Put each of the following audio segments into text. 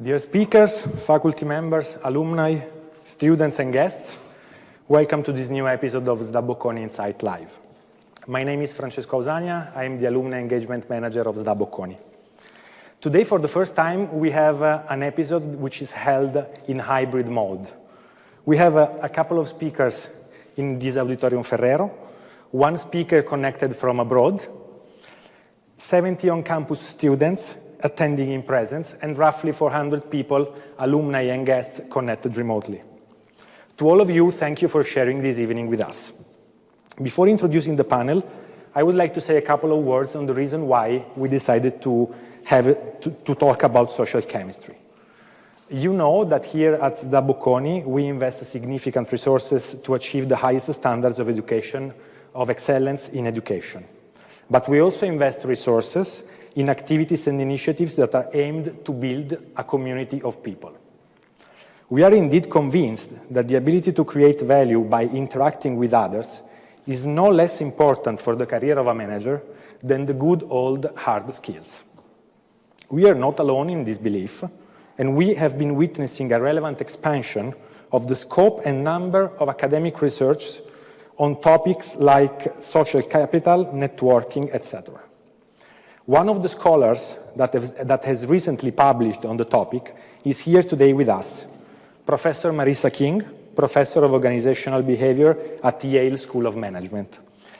Dear speakers, faculty members, alumni, students and guests, welcome to this new episode of SDA Bocconi Insight Live. My name is Francesco Ausania. I am the Alumni Engagement Manager of SDA Bocconi. Today, for the first time, we have an episode which is held in hybrid mode. We have a couple of speakers in this Auditorium Ferrero, one speaker connected from abroad, 70 on-campus students attending in presence, and roughly 400 people, alumni and guests, connected remotely. To all of you, thank you for sharing this evening with us. Before introducing the panel, I would like to say a couple of words on the reason why we decided to talk about social chemistry. You know that here at SDA Bocconi, we invest significant resources to achieve the highest standards of education, of excellence in education. But we also invest resources in activities and initiatives that are aimed to build a community of people. We are indeed convinced that the ability to create value by interacting with others is no less important for the career of a manager than the good old hard skills. We are not alone in this belief, and we have been witnessing a relevant expansion of the scope and number of academic research on topics like social capital, networking, etc. One of the scholars that has recently published on the topic is here today with us, Professor Marissa King, Professor of Organizational Behavior at Yale School of Management,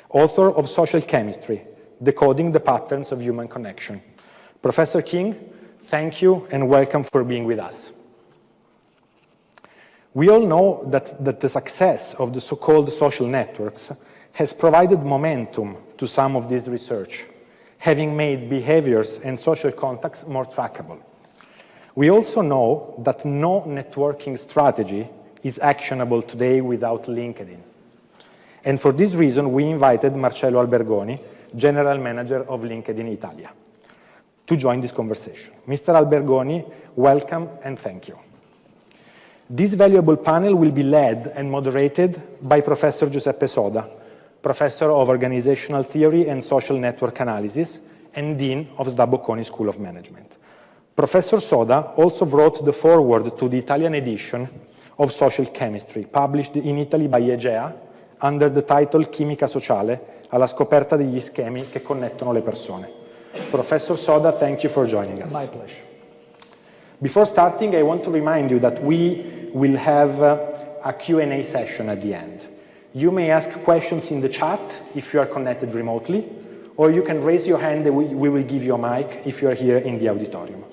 author of Social Chemistry, Decoding the Patterns of Human Connection. Professor King, thank you and welcome for being with us. We all know that the success of the so-called social networks has provided momentum to some of this research, having made behaviors and social contacts more trackable. We also know that no networking strategy is actionable today without LinkedIn. And for this reason, we invited Marcello Albergoni, General Manager of LinkedIn Italia, to join this conversation. Mr. Albergoni, welcome and thank you. This valuable panel will be led and moderated by Professor Giuseppe Soda, Professor of Organizational Theory and Social Network Analysis, and Dean of SDA Bocconi School of Management. Professor Soda also wrote the foreword to the Italian edition of Social Chemistry, published in Italy by EGEA, under the title Chimica Sociale, alla scoperta degli schemi che connettono le persone. Professor Soda, thank you for joining us. My pleasure. Before starting, I want to remind you that we will have a Q&A session at the end. You may ask questions in the chat if you are connected remotely, or you can raise your hand and we will give you a mic if you are here in the auditorium.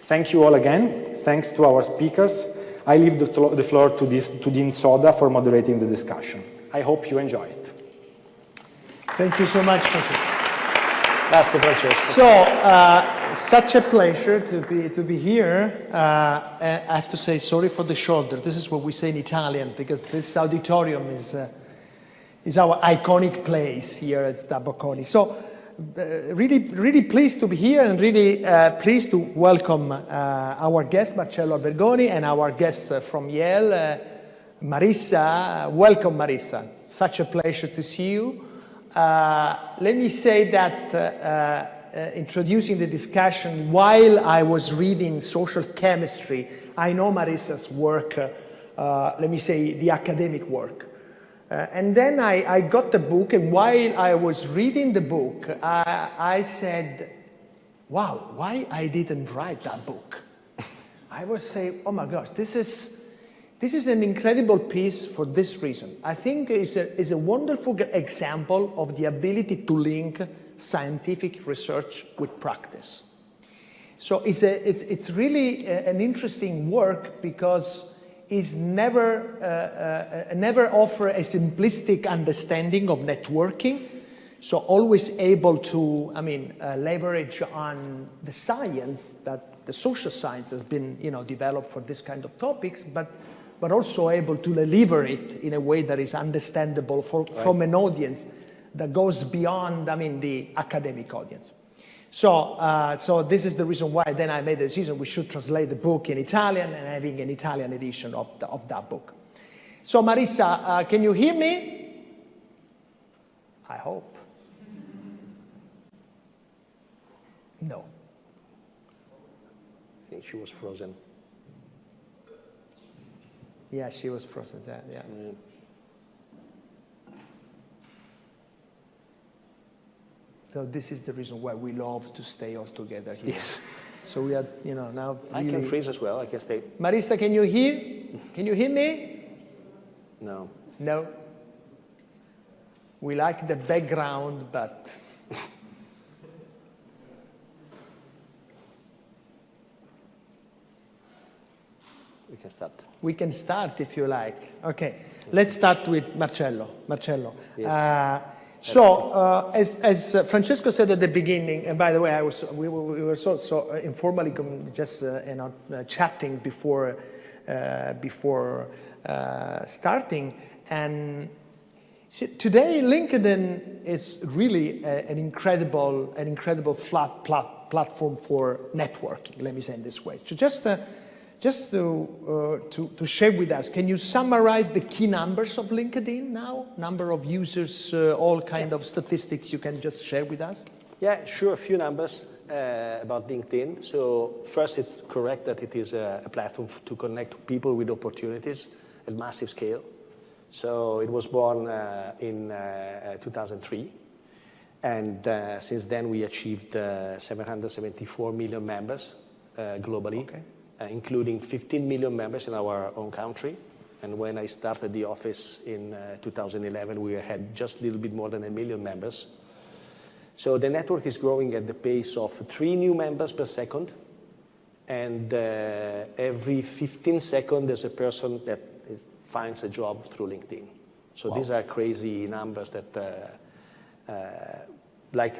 Thank you all again. Thanks to our speakers. I leave the floor to Dean Soda for moderating the discussion. I hope you enjoy it. Thank you so much, Francesco. Grazie, Francesco. So, such a pleasure to be here. I have to say sorry for the shoulder. This is what we say in Italian, because this auditorium is our iconic place here at SDA Bocconi. So, really pleased to be here and really pleased to welcome our guest, Marcello Albergoni, and our guest from Yale, Marissa. Welcome, Marissa. Such a pleasure to see you. Let me say that introducing the discussion, while I was reading social chemistry, I know Marissa's work, let me say the academic work. And then I got the book, and while I was reading the book, I said, wow, why I didn't write that book? I was saying, oh my gosh, this is an incredible piece for this reason. I think it's a wonderful example of the ability to link scientific research with practice. So it's really an interesting work because it's never offer a simplistic understanding of networking. So always able to, leverage on the science that the social science has been, developed for this kind of topics, but also able to deliver it in a way that is understandable from an audience that goes beyond, the academic audience. So this is the reason why then I made the decision we should translate the book in Italian and having an Italian edition of that book. So Marissa, can you hear me? I hope. No. think she was frozen. Yeah, she was frozen. Yeah. So this is the reason why we love to stay all together here. Yes. So we are, now. I can freeze as well. I can stay. Marisa, can you hear? Can you hear me? No. No. We like the background, but. We can start. We can start if you like. Okay, let's start with Marcello. Marcello. Yes. As Francesco said at the beginning, and by the way, we were so informally just chatting before starting, and today LinkedIn is really an incredible flat platform for networking. Let me say it this way. So just to share with us, can you summarize the key numbers of LinkedIn now? Number of users, all kind of statistics you can just share with us? Yeah, sure. A few numbers about LinkedIn. So first, it's correct that it is a platform to connect people with opportunities at massive scale. So it was born in 2003. And since then, we achieved 774 million members globally. Okay. Including 15 million members in our own country. And when I started the office in 2011, we had just a little bit more than 1 million members. So the network is growing at the pace of 3 new members per second. And every 15 seconds, there's a person that finds a job through LinkedIn. So These are crazy numbers that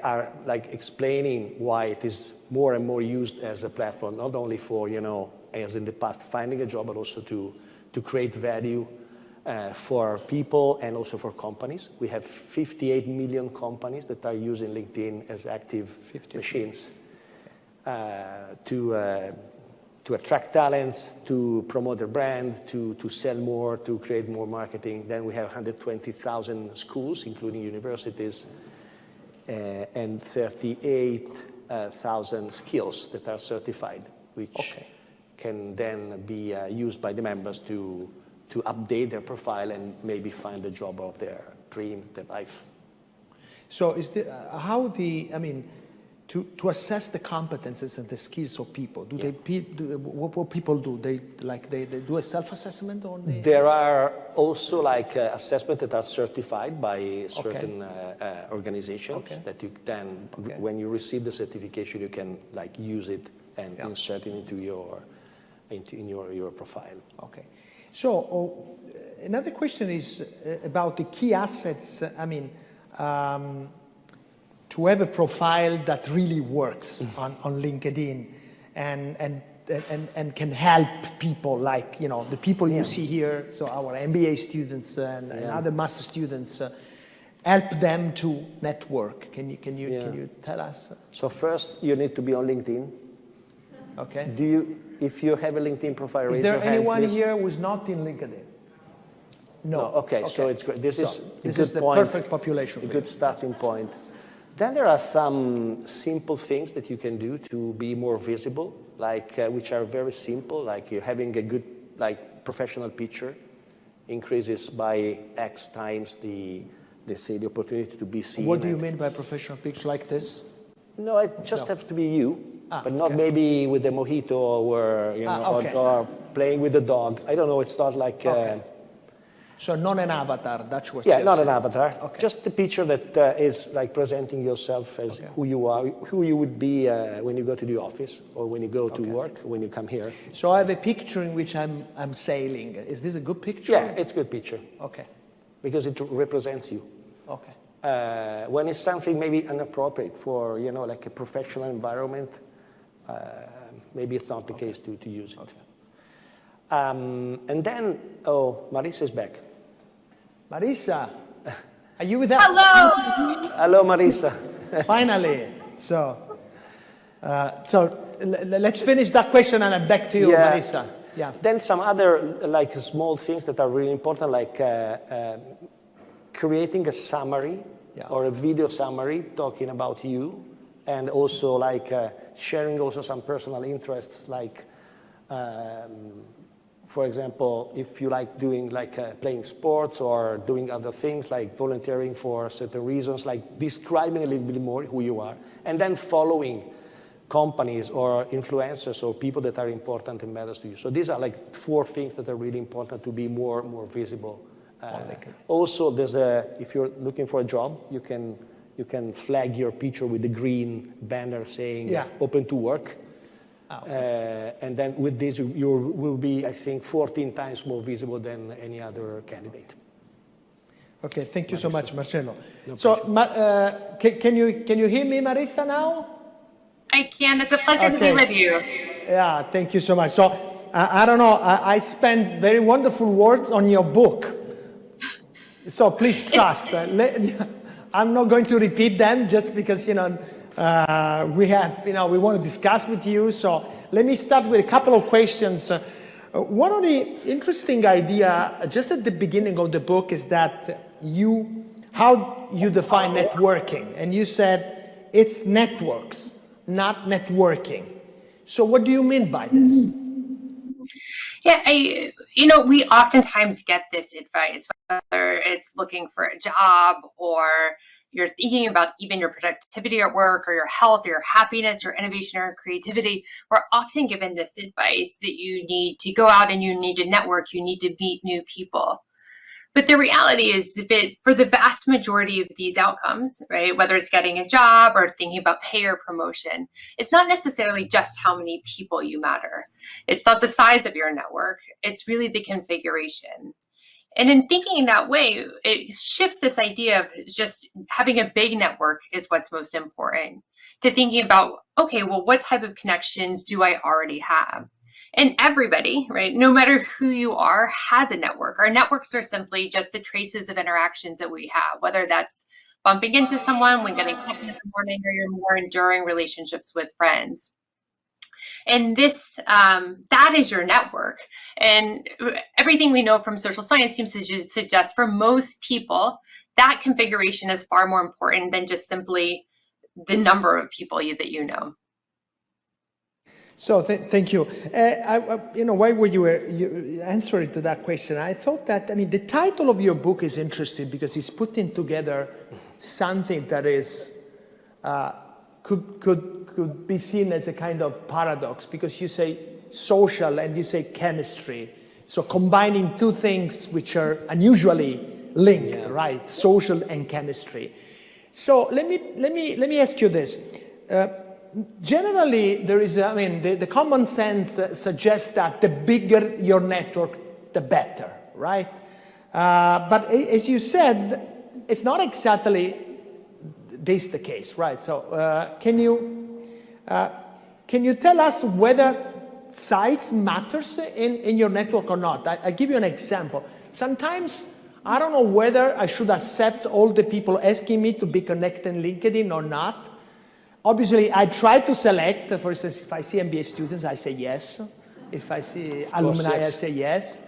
are explaining why it is more and more used as a platform, not only for, as in the past, finding a job, but also to create value for people and also for companies. We have 58 million companies that are using LinkedIn as active machines to attract talents, to promote their brand, to sell more, to create more marketing. Then we have 120,000 schools, including universities, and 38,000 skills that are certified, which can then be used by the members to update their profile and maybe find the job of their dream, their life. So to assess the competences and the skills of people, what people do? They do a self-assessment on the. There are also assessments that are certified by certain organizations that you then, when you receive the certification, you can use it and insert it into your profile. Okay. So another question is about the key assets. To have a profile that really works on LinkedIn and can help people the people you see here, so our MBA students and other master students, help them to network. Can you tell us? So first, you need to be on LinkedIn. Okay. If you have a LinkedIn profile, raise is your there hand, anyone please. here who is not in LinkedIn? No. Okay, so it's great. This is the perfect population for a good starting point. Then there are some simple things that you can do to be more visible, which are very simple, having a good professional picture increases by X times the opportunity to be seen. What do you mean by professional picture like this? No, it just have to be you, but not maybe with the mojito or playing with the dog. I don't know. It's not like. So not an avatar, that's what. Yeah, not an avatar. Okay. Just a picture that is presenting yourself as who you are, who you would be when you go to the office or when you go to work, when you come here. So I have a picture in which I'm sailing. Is this a good picture? Yeah, it's a good picture. Okay. Because it represents you. Okay. When it's something maybe inappropriate for a professional environment, maybe it's not the case to use it. Okay. And then, Marisa is back. Marisa, are you with us? Hello. Hello, Marisa. Finally. So let's finish that question and I'm back to you, Marisa. Yeah. Then some other small things that are really important, creating a summary or a video summary talking about you and also like sharing also some personal interests, like for example, if you like doing like playing sports or doing other things like volunteering for certain reasons, like describing a little bit more who you are, and then following companies or influencers or people that are important and matters to you. So these are like 4 things that are really important to be more visible. Also, there's if you're looking for a job, you can flag your picture with the green banner saying open to work. And then with this, you will be, I think, 14 times more visible than any other candidate. Okay, thank you so much, Marcello. No so, can you hear me, Marissa, now? I can. It's a pleasure to be with you. Yeah, thank you so much. So, I don't know, I spent very wonderful words on your book. So please trust. I'm not going to repeat them just because, we want to discuss with you. So let me start with a couple of questions. One of the interesting idea just at the beginning of the book is that how you define networking. And you said it's networks, not networking. So what do you mean by this? Yeah, we oftentimes get this advice, whether it's looking for a job or you're thinking about even your productivity at work or your health or your happiness, your innovation or creativity. We're often given this advice that you need to go out and you need to network, you need to meet new people. But the reality is that for the vast majority of these outcomes, right, whether it's getting a job or thinking about pay or promotion, it's not necessarily just how many people you matter. It's not the size of your network. It's really the configuration. And in thinking that way, it shifts this idea of just having a big network is what's most important to thinking about, okay, well, what type of connections do I already have? And everybody, right, no matter who you are, has a network. Our networks are simply just the traces of interactions that we have, whether that's bumping into someone when getting coffee in the morning or your more enduring relationships with friends. And this, that is your network. And everything we know from social science seems to suggest for most people, that configuration is far more important than just simply the number of people that you know. So thank you. While you answering to that question, I thought that, the title of your book is interesting because it's putting together something that is, could be seen as a kind of paradox, because you say social and you say chemistry. So combining two things which are unusually linked, right? Social and chemistry. So let me ask you this. Generally, there is, the common sense suggests that the bigger your network, the better, right? But as you said, it's not exactly this the case, right? So can you tell us whether size matters in your network or not? I give you an example. Sometimes I don't know whether I should accept all the people asking me to be connected in LinkedIn or not. Obviously, I try to select. For instance, if I see MBA students, I say yes. If I see alumni, I say yes.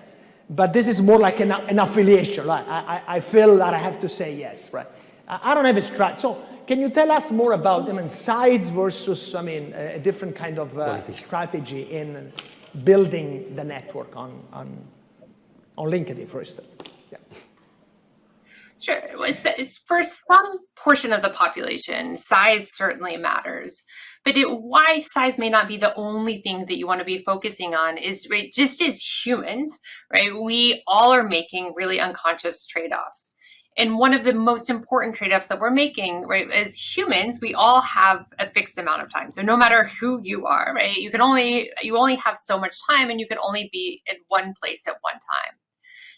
But this is more like an affiliation, right? I feel that I have to say yes, right? I don't have a strategy. So can you tell us more about, size versus, a different kind of strategy in building the network on LinkedIn, for instance? Yeah. Sure. For some portion of the population, size certainly matters. But why size may not be the only thing that you want to be focusing on is, right, just as humans, right, we all are making really unconscious trade-offs. And one of the most important trade-offs that we're making, right, as humans, we all have a fixed amount of time. So no matter who you are, right, you only have so much time and you can only be at one place at one time.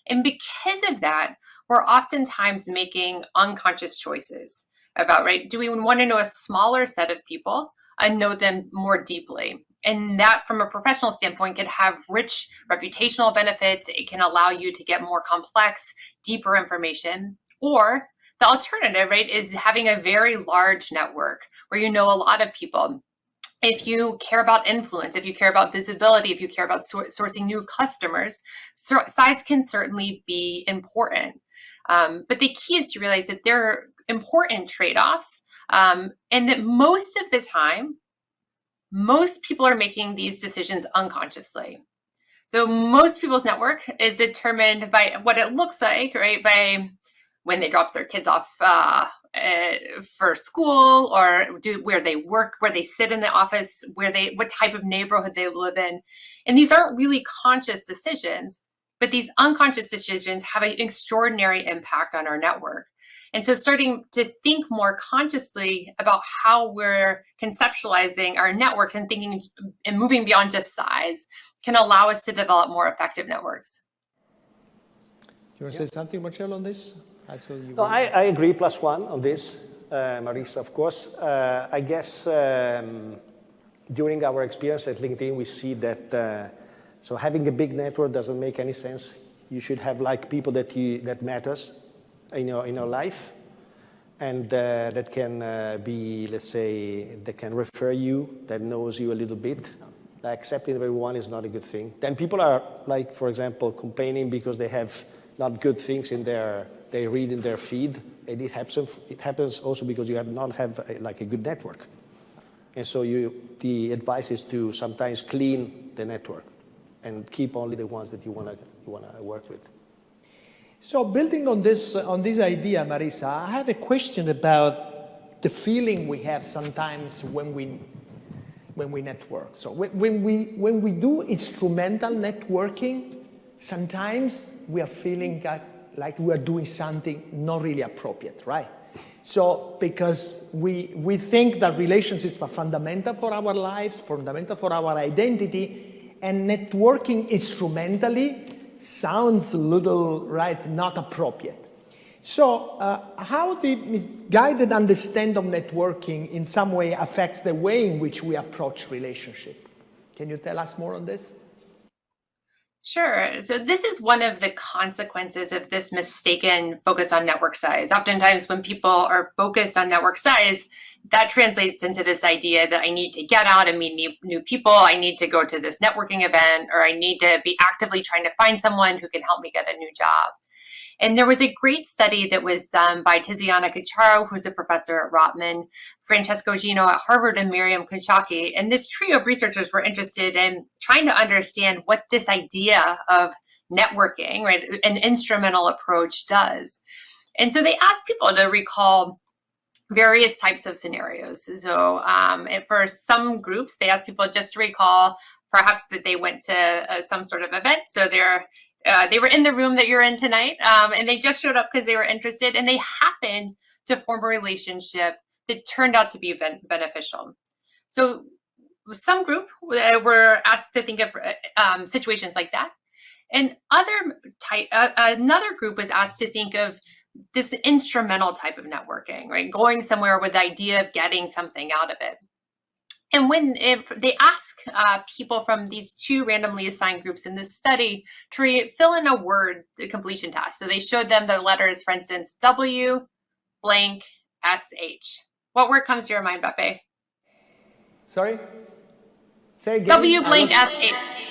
And because of that, we're oftentimes making unconscious choices about, right, do we want to know a smaller set of people and know them more deeply? And that, from a professional standpoint, can have rich reputational benefits. It can allow you to get more complex, deeper information. Or the alternative, right, is having a very large network where you know a lot of people. If you care about influence, if you care about visibility, if you care about sourcing new customers, size can certainly be important. But the key is to realize that there are important trade-offs And that most of the time, most people are making these decisions unconsciously. So most people's network is determined by what it looks like, right? By when they drop their kids off for school, or where they work, where they sit in the office, what type of neighborhood they live in. And these aren't really conscious decisions, but these unconscious decisions have an extraordinary impact on our network. And so starting to think more consciously about how we're conceptualizing our networks and thinking and moving beyond just size can allow us to develop more effective networks. You want to say something, Marcello, on this? I agree, +1 on this, Marisa, of course. I guess during our experience at LinkedIn, we see that so having a big network doesn't make any sense. You should have like people that matters in your life, and that can be, let's say, that can refer you, that knows you a little bit. Like accepting everyone is not a good thing. Then people are like, for example, complaining because they have not good things they read in their feed, and it happens also because you not have a good network. And so the advice is to sometimes clean the network and keep only the ones that you want to work with. So building on this idea, Marisa, I have a question about the feeling we have sometimes when we network. So when we do instrumental networking, sometimes we are feeling like we are doing something not really appropriate, right? So because we think that relationships are fundamental for our lives, fundamental for our identity, and networking instrumentally sounds a little, right, not appropriate. So how the misguided understanding of networking in some way affects the way in which we approach relationship? Can you tell us more on this? Sure. So this is one of the consequences of this mistaken focus on network size. Oftentimes when people are focused on network size, that translates into this idea that I need to get out and meet new people. I need to go to this networking event, or I need to be actively trying to find someone who can help me get a new job. And there was a great study that was done by Tiziana Cucciaro, who's a professor at Rotman, Francesco Gino at Harvard, and Miriam Kunchaki. And this trio of researchers were interested in trying to understand what this idea of networking, right, an instrumental approach does. And so they asked people to recall various types of scenarios. So for some groups, they asked people just to recall perhaps that they went to some sort of event. So they were in the room that you're in tonight, and they just showed up because they were interested, and they happened to form a relationship that turned out to be beneficial. So some group were asked to think of situations like that, and another group was asked to think of this instrumental type of networking, right? Going somewhere with the idea of getting something out of it. And if they ask people from these two randomly assigned groups in this study to fill in a word completion task. So they showed them the letters, for instance, W blank SH. What word comes to your mind, Beppe? Sorry? Say again. W blank SH.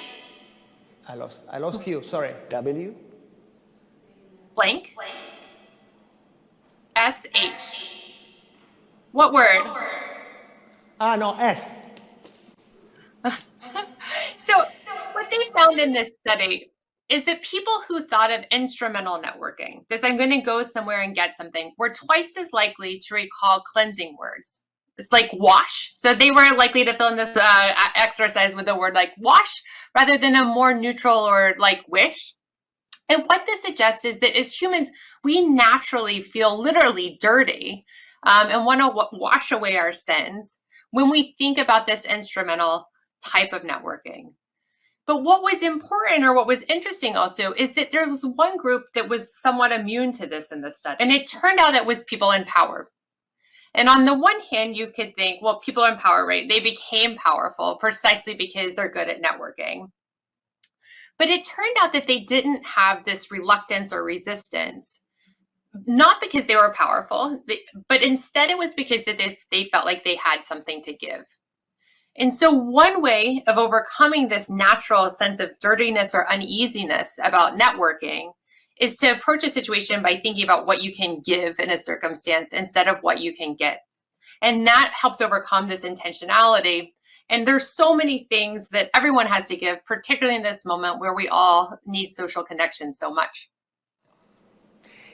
I lost you, sorry. W? Blank SH. What word? No, S. So what they found in this study is that people who thought of instrumental networking, this I'm going to go somewhere and get something, were twice as likely to recall cleansing words. It's like wash. So they were likely to fill in this exercise with a word like wash rather than a more neutral or like wish. And what this suggests is that as humans, we naturally feel literally dirty and want to wash away our sins when we think about this instrumental type of networking. But what was important, or what was interesting also, is that there was one group that was somewhat immune to this in the study. And it turned out it was people in power. And on the one hand, you could think, well, people in power, right? They became powerful precisely because they're good at networking. But it turned out that they didn't have this reluctance or resistance, not because they were powerful, but instead it was because they felt like they had something to give. And so one way of overcoming this natural sense of dirtiness or uneasiness about networking is to approach a situation by thinking about what you can give in a circumstance instead of what you can get. And that helps overcome this intentionality. And there's so many things that everyone has to give, particularly in this moment where we all need social connection so much.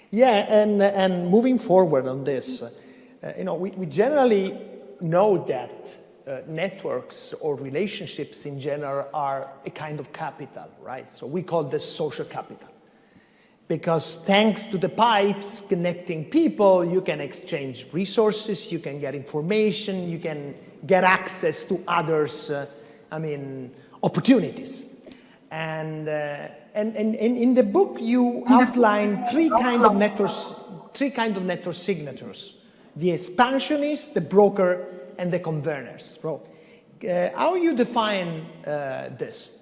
Yeah, and moving forward on this, we generally know that networks or relationships in general are a kind of capital, right? So we call this social capital. Because thanks to the pipes connecting people, you can exchange resources, you can get information, you can get access to others, opportunities. And in the book, you outline three kind of network signatures: the expansionists, the broker, and the conveners. How you define this?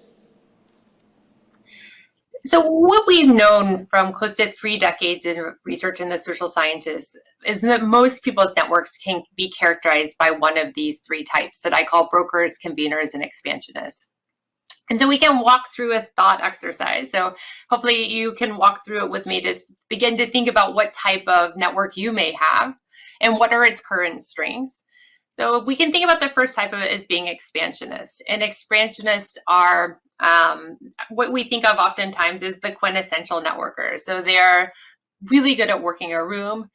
So what we've known from close to 3 decades in research in the social sciences is that most people's networks can be characterized by one of these 3 types that I call brokers, conveners, and expansionists. And so we can walk through a thought exercise. So hopefully you can walk through it with me, just begin to think about what type of network you may have and what are its current strengths. So we can think about the first type of it as being expansionists. And expansionists are what we think of oftentimes is the quintessential networkers. So they're really good at working a room.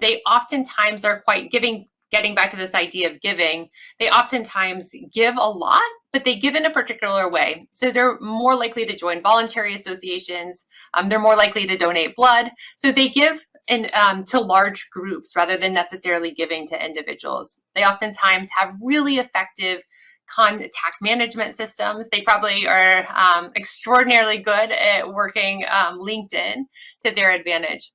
They oftentimes are quite giving, getting back to this idea of giving, they oftentimes give a lot, but they give in a particular way. So they're more likely to join voluntary associations. They're more likely to donate blood. So they give to large groups rather than necessarily giving to individuals. They oftentimes have really effective contact management systems. They probably are extraordinarily good at working LinkedIn to their advantage.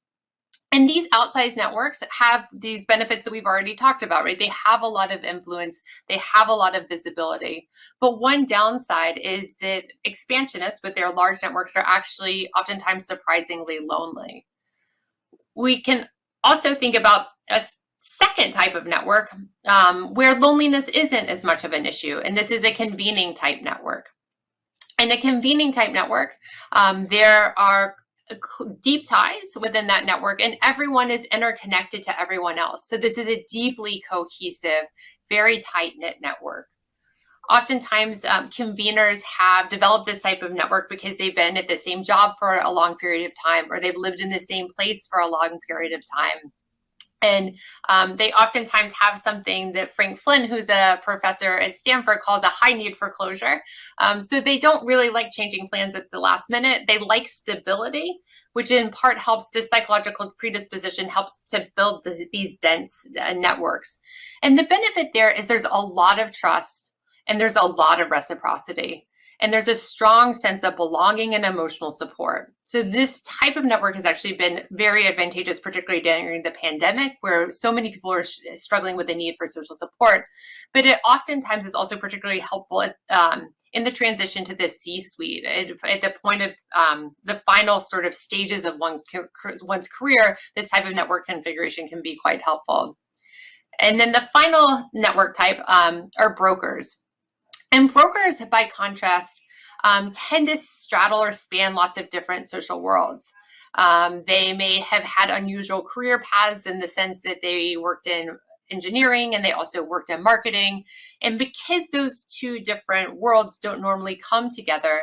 And these outsized networks have these benefits that we've already talked about, right? They have a lot of influence, they have a lot of visibility. But one downside is that expansionists with their large networks are actually oftentimes surprisingly lonely. We can also think about a second type of network where loneliness isn't as much of an issue, and this is a convening type network. In a convening type network, there are deep ties within that network, and everyone is interconnected to everyone else. So this is a deeply cohesive, very tight-knit network. Oftentimes, conveners have developed this type of network because they've been at the same job for a long period of time, or they've lived in the same place for a long period of time. And they oftentimes have something that Frank Flynn, who's a professor at Stanford, calls a high need for closure. So they don't really like changing plans at the last minute. They like stability, which in part helps this psychological predisposition, helps to build these dense networks. And the benefit there is there's a lot of trust and there's a lot of reciprocity. And there's a strong sense of belonging and emotional support. So this type of network has actually been very advantageous, particularly during the pandemic, where so many people are struggling with the need for social support. But it oftentimes is also particularly helpful in the transition to the C-suite. At the point of the final sort of stages of one's career, this type of network configuration can be quite helpful. And then the final network type are brokers. And brokers, by contrast, tend to straddle or span lots of different social worlds. They may have had unusual career paths in the sense that they worked in engineering and they also worked in marketing. And because those two different worlds don't normally come together,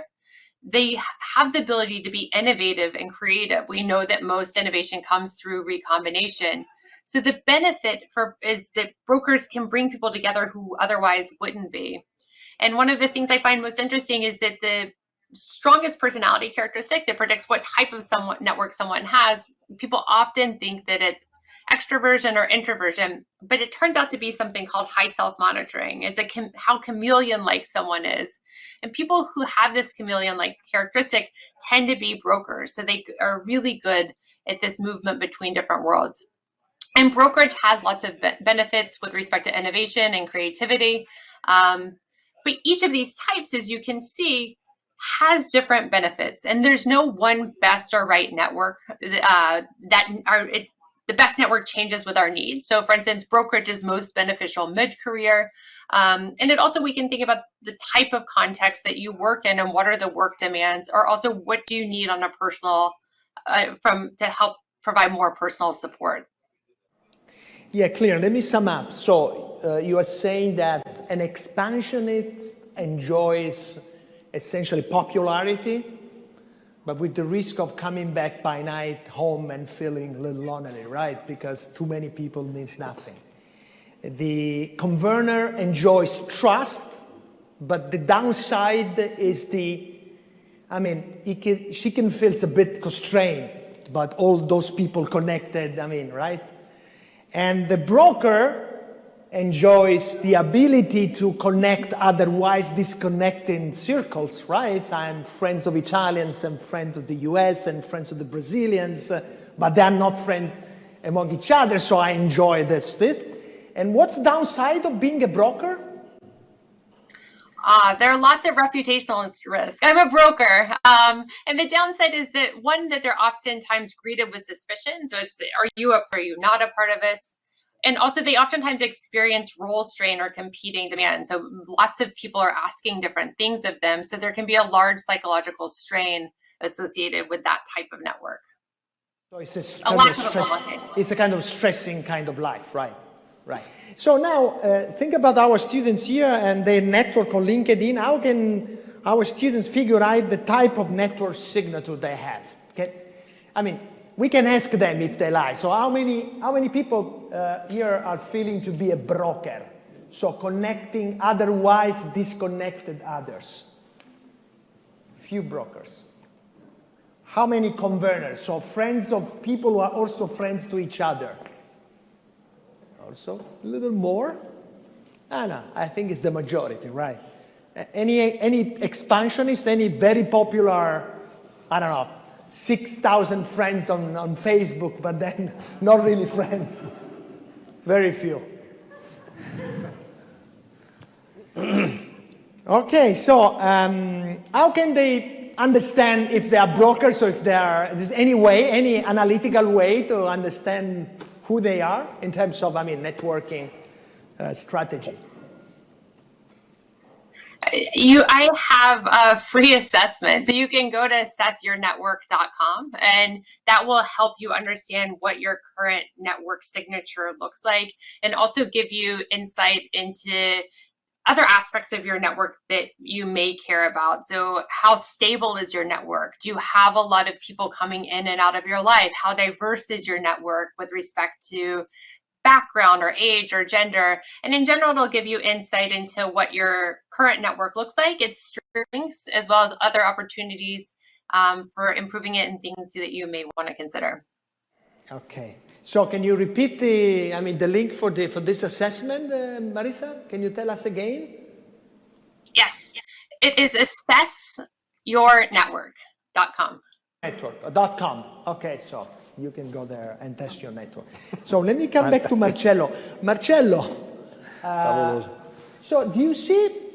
they have the ability to be innovative and creative. We know that most innovation comes through recombination. So the benefit is that brokers can bring people together who otherwise wouldn't be. And one of the things I find most interesting is that the strongest personality characteristic that predicts what type of network someone has, people often think that it's extroversion or introversion, but it turns out to be something called high self-monitoring. It's how chameleon-like someone is. And people who have this chameleon-like characteristic tend to be brokers. So they are really good at this movement between different worlds. And brokerage has lots of benefits with respect to innovation and creativity. But each of these types, as you can see, has different benefits. And there's no one best or right network. The best network changes with our needs. So for instance, brokerage is most beneficial mid-career. And it also, we can think about the type of context that you work in and what are the work demands, or also what do you need on a personal, to help provide more personal support. Yeah, clear. Let me sum up. So you are saying that an expansionist enjoys essentially popularity, but with the risk of coming back by night home and feeling a little lonely, right? Because too many people means nothing. The converter enjoys trust, but the downside is she can feel a bit constrained, but all those people connected, right? And the broker enjoys the ability to connect otherwise disconnecting circles, right? I'm friends of Italians and friends of the US and friends of the Brazilians, but they're not friends among each other, so I enjoy this. And what's the downside of being a broker? There are lots of reputational risks. I'm a broker. And the downside is that they're oftentimes greeted with suspicion. So are you not a part of this? And also they oftentimes experience role strain or competing demands. So lots of people are asking different things of them. So there can be a large psychological strain associated with that type of network. So it's a kind of stressing kind of life, right? Right. So now think about our students here and their network on LinkedIn. How can our students figure out the type of network signature they have? We can ask them if they like. So how many people here are feeling to be a broker? So connecting otherwise disconnected others. Few brokers. How many converters? So friends of people who are also friends to each other. Also a little more. No, I think it's the majority, right? Any expansionist, any very popular, 6,000 friends on Facebook, but then not really friends. Very few. Okay, so how can they understand if they are brokers or if there's any analytical way to understand who they are in terms of, networking strategy? I have a free assessment. So you can go to assessyournetwork.com and that will help you understand what your current network signature looks like and also give you insight into other aspects of your network that you may care about. So how stable is your network? Do you have a lot of people coming in and out of your life? How diverse is your network with respect to background or age or gender? And in general, it'll give you insight into what your current network looks like, its strengths, as well as other opportunities for improving it and things that you may want to consider. Okay. So can you repeat the link for this assessment, Marisa? Can you tell us again? Yes. It is assessyournetwork.com. Network.com. Okay, so you can go there and test your network. So let me come back to Marcello. Marcello, so do you see,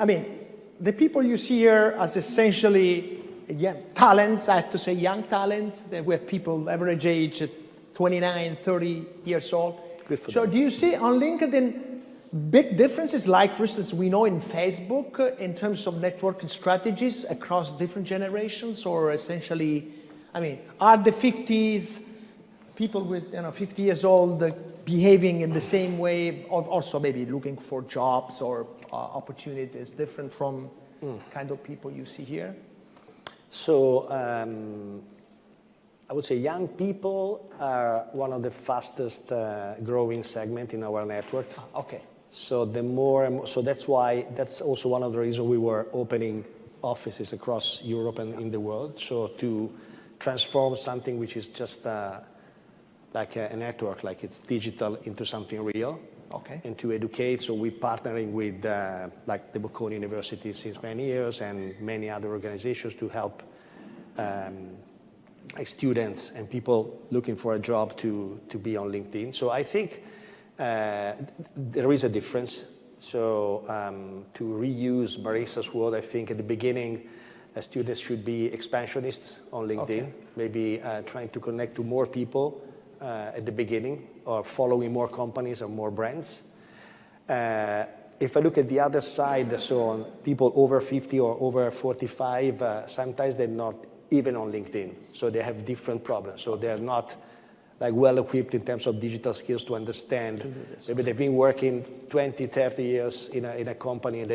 the people you see here as essentially young talents, I have to say young talents. We have people average age at 29, 30 years old. Good for them. Do you see on LinkedIn big differences, like for instance, we know in Facebook in terms of networking strategies across different generations, or essentially, are the 50s people with 50 years old behaving in the same way, or also maybe looking for jobs or opportunities different from kind of people you see here? So I would say young people are one of the fastest growing segment in our network. Okay. So that's also one of the reasons we were opening offices across Europe and in the world. So to transform something which is just like a network, like it's digital, into something real. Okay. And to educate. So we're partnering with like the Bocconi University since many years and many other organizations to help like students and people looking for a job to be on LinkedIn. So I think there is a difference. So to reuse Marisa's word, I think at the beginning, students should be expansionists on LinkedIn, okay. Maybe trying to connect to more people at the beginning, or following more companies or more brands. If I look at the other side, so on people over 50 or over 45, sometimes they're not even on LinkedIn. So they have different problems. So they're not like well equipped in terms of digital skills to understand. Maybe they've been working 20, 30 years in a company, and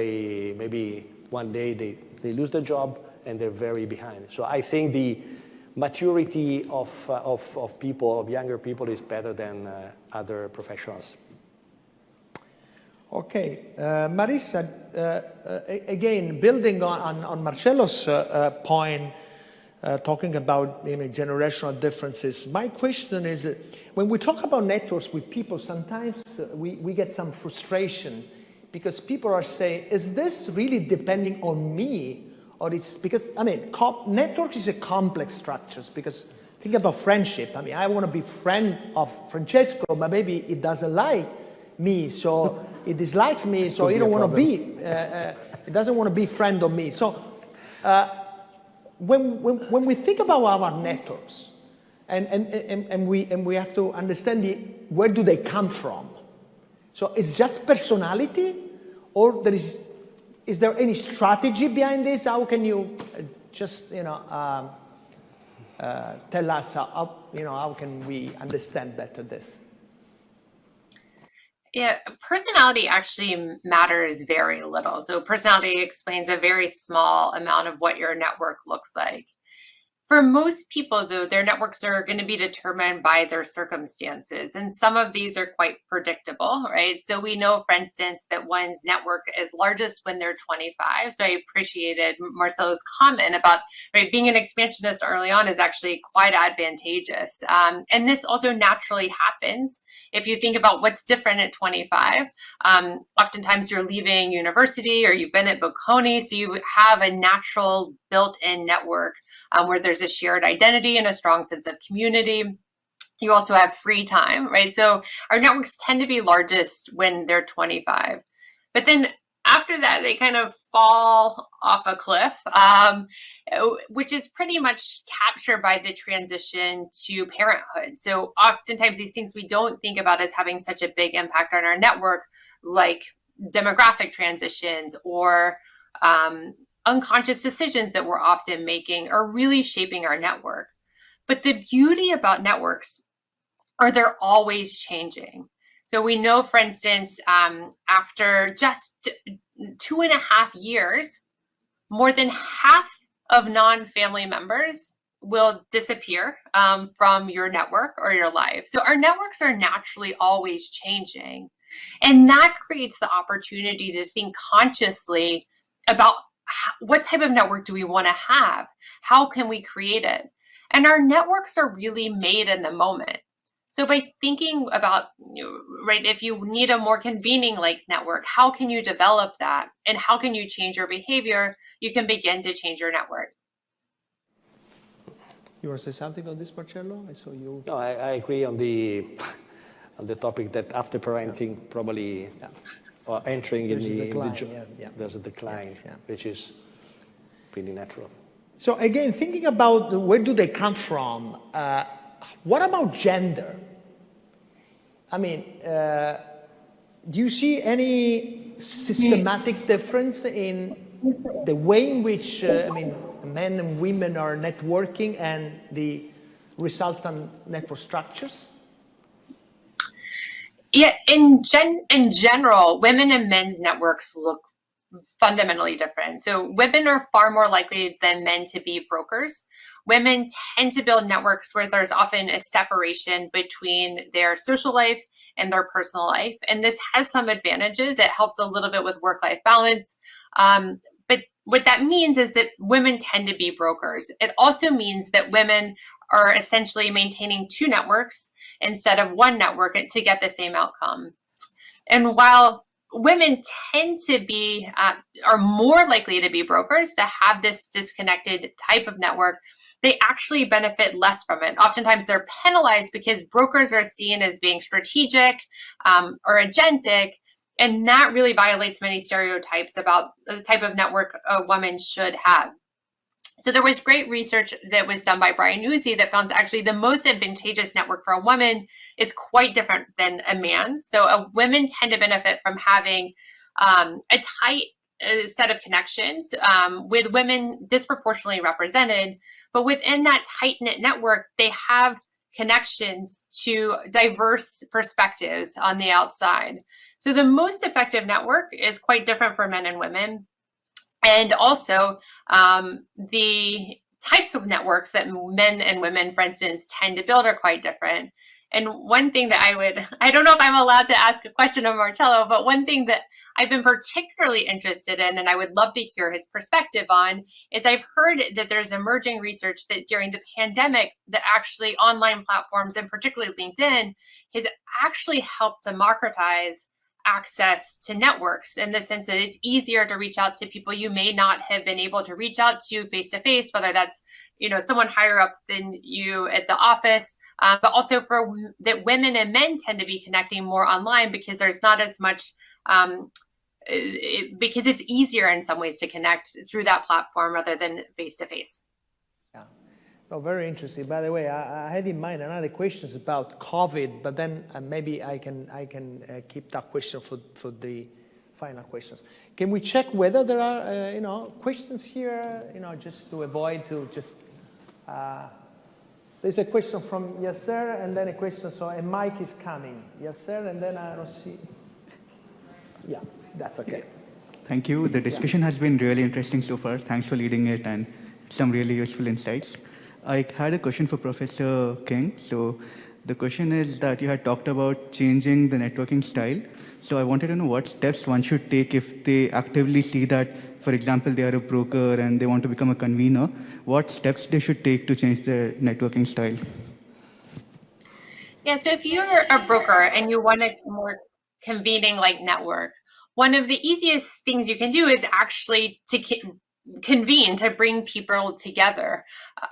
maybe one day they lose their job and they're very behind. So I think the maturity of people, of younger people, is better than other professionals. Okay, Marissa, again, building on Marcello's point, talking about generational differences, my question is, when we talk about networks with people, sometimes we get some frustration because people are saying, is this really depending on me? Or it's because, networks is a complex structure, because think about friendship. I want to be friend of Francesco, but maybe it doesn't like me, so it dislikes me, so it don't want to be, it doesn't want to be friend of me. So when we think about our networks, and we have to understand where do they come from. So it's just personality, or is there any strategy behind this? How can you just tell us how can we understand better this? Yeah, personality actually matters very little. So personality explains a very small amount of what your network looks like. For most people, though, their networks are going to be determined by their circumstances, and some of these are quite predictable, right? So we know, for instance, that one's network is largest when they're 25. So I appreciated Marcelo's comment about being an expansionist early on is actually quite advantageous. And this also naturally happens. If you think about what's different at 25, oftentimes you're leaving university or you've been at Bocconi, so you have a natural built-in network where there's a shared identity and a strong sense of community. You also have free time, right? So our networks tend to be largest when they're 25. But then after that, they kind of fall off a cliff, which is pretty much captured by the transition to parenthood. So oftentimes these things we don't think about as having such a big impact on our network, like demographic transitions or unconscious decisions that we're often making, are really shaping our network. But the beauty about networks are they're always changing. So we know, for instance, after just 2.5 years, more than half of non-family members will disappear from your network or your life. So our networks are naturally always changing. And that creates the opportunity to think consciously about what type of network do we want to have? How can we create it? And our networks are really made in the moment. So by thinking about, if you need a more convening-like network, how can you develop that? And how can you change your behavior? You can begin to change your network. You want to say something on this, Marcello? I saw you. No, I agree on the topic that after parenting, probably or entering in the job, there's a decline, which is pretty natural. So again, thinking about where do they come from, what about gender? Do you see any systematic difference in the way in which men and women are networking and the resultant network structures? Yeah, in general, women and men's networks look fundamentally different. So women are far more likely than men to be brokers. Women tend to build networks where there's often a separation between their social life and their personal life. And this has some advantages. It helps a little bit with work-life balance. But what that means is that women tend to be brokers. It also means that women are essentially maintaining 2 networks instead of 1 network to get the same outcome. And while women tend to be, are more likely to be brokers, to have this disconnected type of network, they actually benefit less from it. Oftentimes they're penalized because brokers are seen as being strategic or agentic, and that really violates many stereotypes about the type of network a woman should have. So there was great research that was done by Brian Uzi that found actually the most advantageous network for a woman is quite different than a man's. So women tend to benefit from having a tight set of connections with women disproportionately represented. But within that tight-knit network, they have connections to diverse perspectives on the outside. So the most effective network is quite different for men and women. And also the types of networks that men and women, for instance, tend to build are quite different. And one thing that I don't know if I'm allowed to ask a question of Marcello, but one thing that I've been particularly interested in, and I would love to hear his perspective on, is I've heard that there's emerging research that during the pandemic, that actually online platforms, and particularly LinkedIn, has actually helped democratize access to networks, in the sense that it's easier to reach out to people you may not have been able to reach out to face to face, whether that's someone higher up than you at the office, but also for that women and men tend to be connecting more online because there's not as much because it's easier in some ways to connect through that platform rather than face to face. Oh, very interesting. By the way, I had in mind another questions about COVID, but then maybe I can keep that question for the final questions. Can we check whether there are questions here? Just to avoid to just. There's a question from Yasser, and then a question. So a mic is coming. Yasser, and then I don't see. Yeah, that's okay. Thank you. The discussion has been really interesting so far. Thanks for leading it and some really useful insights. I had a question for Professor King. So the question is that you had talked about changing the networking style. So I wanted to know what steps one should take if they actively see that, for example, they are a broker and they want to become a convener, what steps they should take to change their networking style? Yeah, so if you're a broker and you want a more convening like network, one of the easiest things you can do is actually to convene, to bring people together.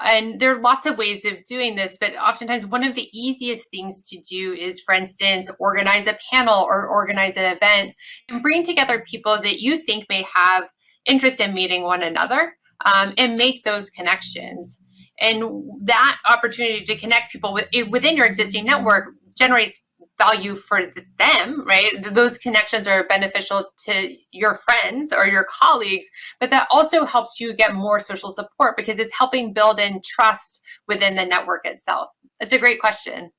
And there are lots of ways of doing this, but oftentimes one of the easiest things to do is, for instance, organize a panel or organize an event and bring together people that you think may have interest in meeting one another, and make those connections. And that opportunity to connect people within your existing network generates value for them, right? Those connections are beneficial to your friends or your colleagues, but that also helps you get more social support because it's helping build in trust within the network itself. It's a great question.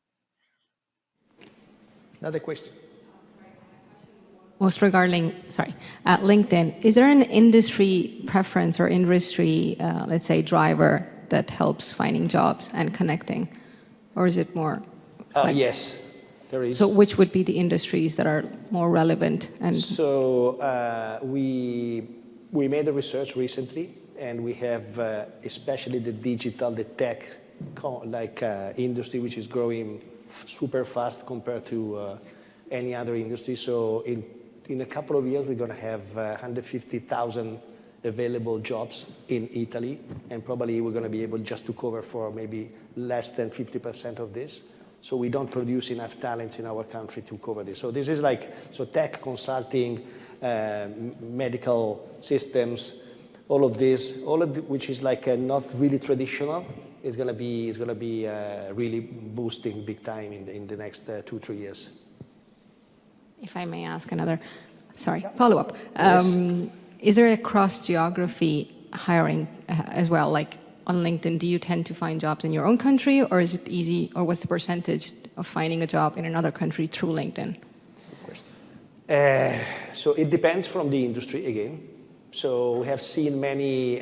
Another question. Most regarding, LinkedIn, is there an industry preference or industry, let's say, driver that helps finding jobs and connecting? Or is it more? Yes. There is. So which would be the industries that are more relevant? And so we made a research recently, and we have especially the digital, the tech industry, which is growing super fast compared to any other industry. So in a couple of years, we're going to have 150,000 available jobs in Italy, and probably we're going to be able just to cover for maybe less than 50% of this. So we don't produce enough talents in our country to cover this. So this is tech, consulting, medical systems, all of which is not really traditional, is going to be really boosting big time in the next 2-3 years. if I may ask another, follow-up. Yes. Is there a cross-geography hiring as well, like on LinkedIn? Do you tend to find jobs in your own country, or is it easy, or what's the percentage of finding a job in another country through LinkedIn? So it depends from the industry again. So we have seen many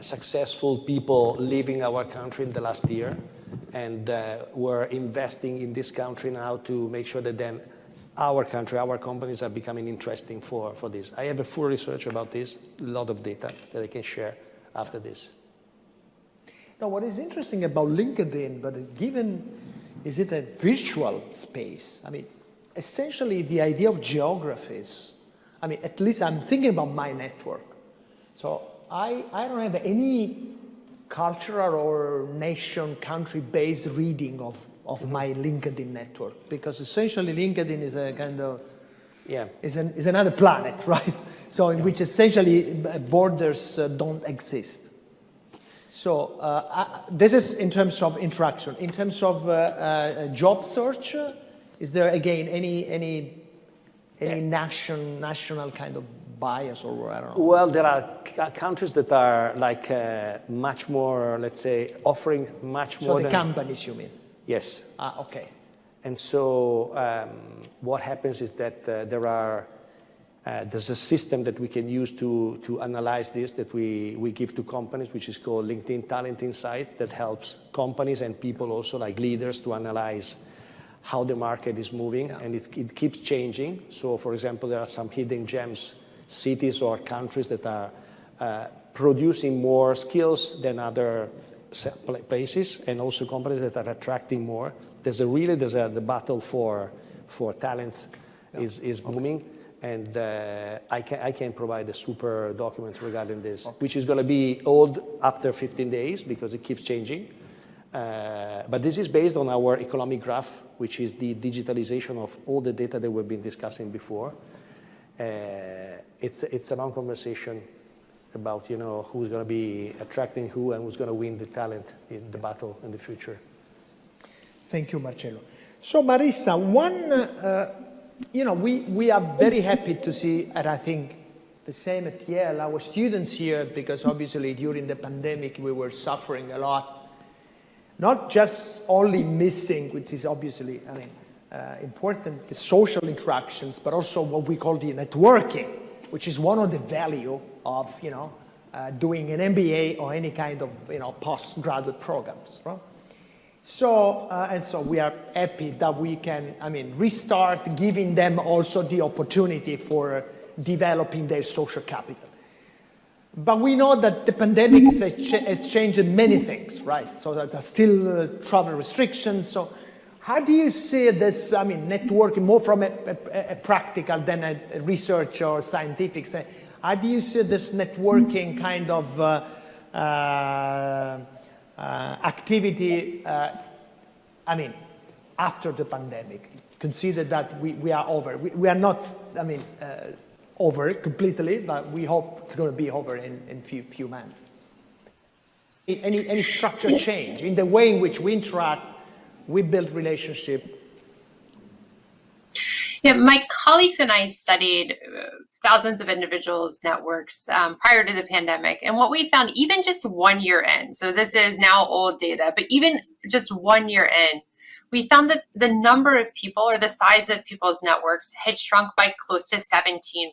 successful people leaving our country in the last year, and we're investing in this country now to make sure that then our country, our companies are becoming interesting for this. I have a full research about this, a lot of data that I can share after this. Now, what is interesting about LinkedIn, but given, is it a virtual space? I mean, essentially the idea of geographies, I mean, at least I'm thinking about my network. So I don't have any cultural or nation, country-based reading of my LinkedIn network, because essentially LinkedIn is a kind of, is another planet, right? So in which essentially borders don't exist. So this is in terms of interaction. In terms of job search, is there again any national kind of bias, or I don't know? Well, there are countries that are like much more, let's say, offering much more So the than... companies, you mean? Yes. Okay. And so what happens is that there's a system that we can use to analyze this that we give to companies, which is called LinkedIn Talent Insights, that helps companies and people also like leaders to analyze how the market is moving, and it keeps changing. So for example, there are some hidden gems, cities or countries that are producing more skills than other places, and also companies that are attracting more. The battle for talent is booming, and I can provide a super document regarding this, which is going to be old after 15 days because it keeps changing. But this is based on our economic graph, which is the digitalization of all the data that we've been discussing before. It's a long conversation about who's going to be attracting who and who's going to win the talent in the battle in the future. Thank you, Marcello. So Marissa, we are very happy to see, and I think the same at Yale, our students here, because obviously during the pandemic we were suffering a lot, not just only missing, which is obviously, important, the social interactions, but also what we call the networking, which is one of the value of, doing an MBA or any kind of, postgraduate programs, right? So, and so we are happy that we can, restart giving them also the opportunity for developing their social capital. But we know that the pandemic has changed many things, right? So there are still travel restrictions. So how do you see this, networking more from a practical than a research or scientific side? How do you see this networking kind of activity, after the pandemic? Consider that we are over. We are not, over completely, but we hope it's going to be over in few months. Any structure change in the way in which we interact, we build relationship? Yeah, my colleagues and I studied thousands of individuals' networks prior to the pandemic. And what we found, even just 1 year in, so this is now old data, but even just 1 year in, we found that the number of people or the size of people's networks had shrunk by close to 17%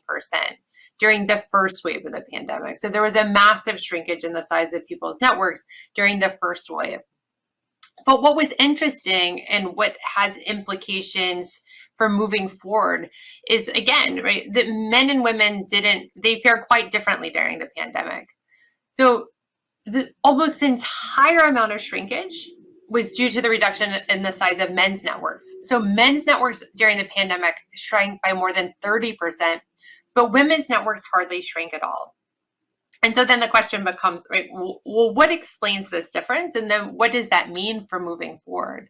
during the first wave of the pandemic. So there was a massive shrinkage in the size of people's networks during the first wave. But what was interesting and what has implications for moving forward is, again, right, that men and women they fared quite differently during the pandemic. So almost the entire amount of shrinkage was due to the reduction in the size of men's networks. So men's networks during the pandemic shrank by more than 30%, but women's networks hardly shrank at all. And so then the question becomes, right, well, what explains this difference? And then what does that mean for moving forward?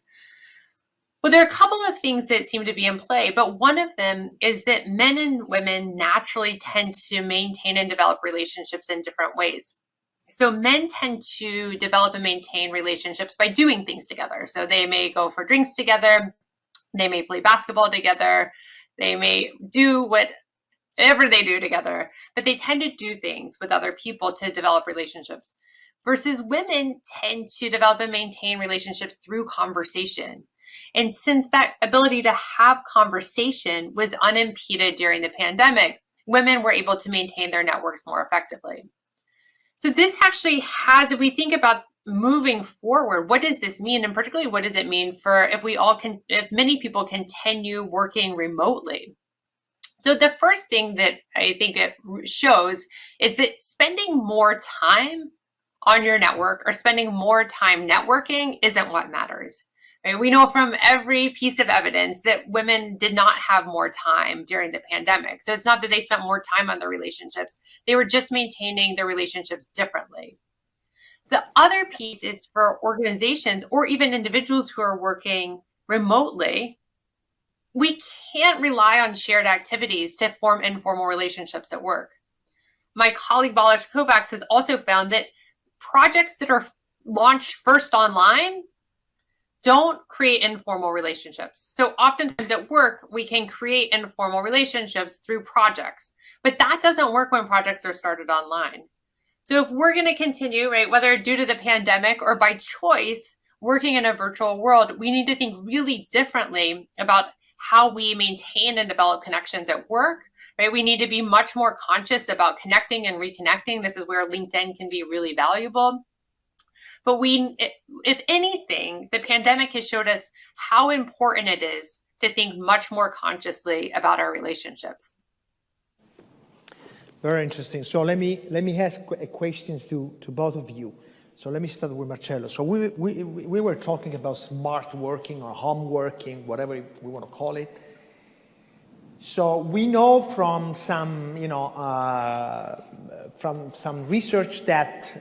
Well, there are a couple of things that seem to be in play, but one of them is that men and women naturally tend to maintain and develop relationships in different ways. So men tend to develop and maintain relationships by doing things together. So they may go for drinks together, they may play basketball together, they may do whatever they do together, but they tend to do things with other people to develop relationships. Versus women tend to develop and maintain relationships through conversation. And since that ability to have conversation was unimpeded during the pandemic, women were able to maintain their networks more effectively. So this actually has, if we think about moving forward, what does this mean? And particularly, what does it mean for if many people continue working remotely? So the first thing that I think it shows is that spending more time on your network or spending more time networking isn't what matters. Right? We know from every piece of evidence that women did not have more time during the pandemic. So it's not that they spent more time on their relationships. They were just maintaining their relationships differently. The other piece is for organizations or even individuals who are working remotely, we can't rely on shared activities to form informal relationships at work. My colleague Balázs Kovács has also found that projects that are launched first online don't create informal relationships. So oftentimes at work, we can create informal relationships through projects, but that doesn't work when projects are started online. So if we're going to continue, right, whether due to the pandemic or by choice, working in a virtual world, we need to think really differently about how we maintain and develop connections at work, right? We need to be much more conscious about connecting and reconnecting. This is where LinkedIn can be really valuable. But if anything, the pandemic has showed us how important it is to think much more consciously about our relationships. Very interesting. So let me ask questions to both of you. So let me start with Marcello. So we were talking about smart working or home working, whatever we want to call it. So we know from some, from some research that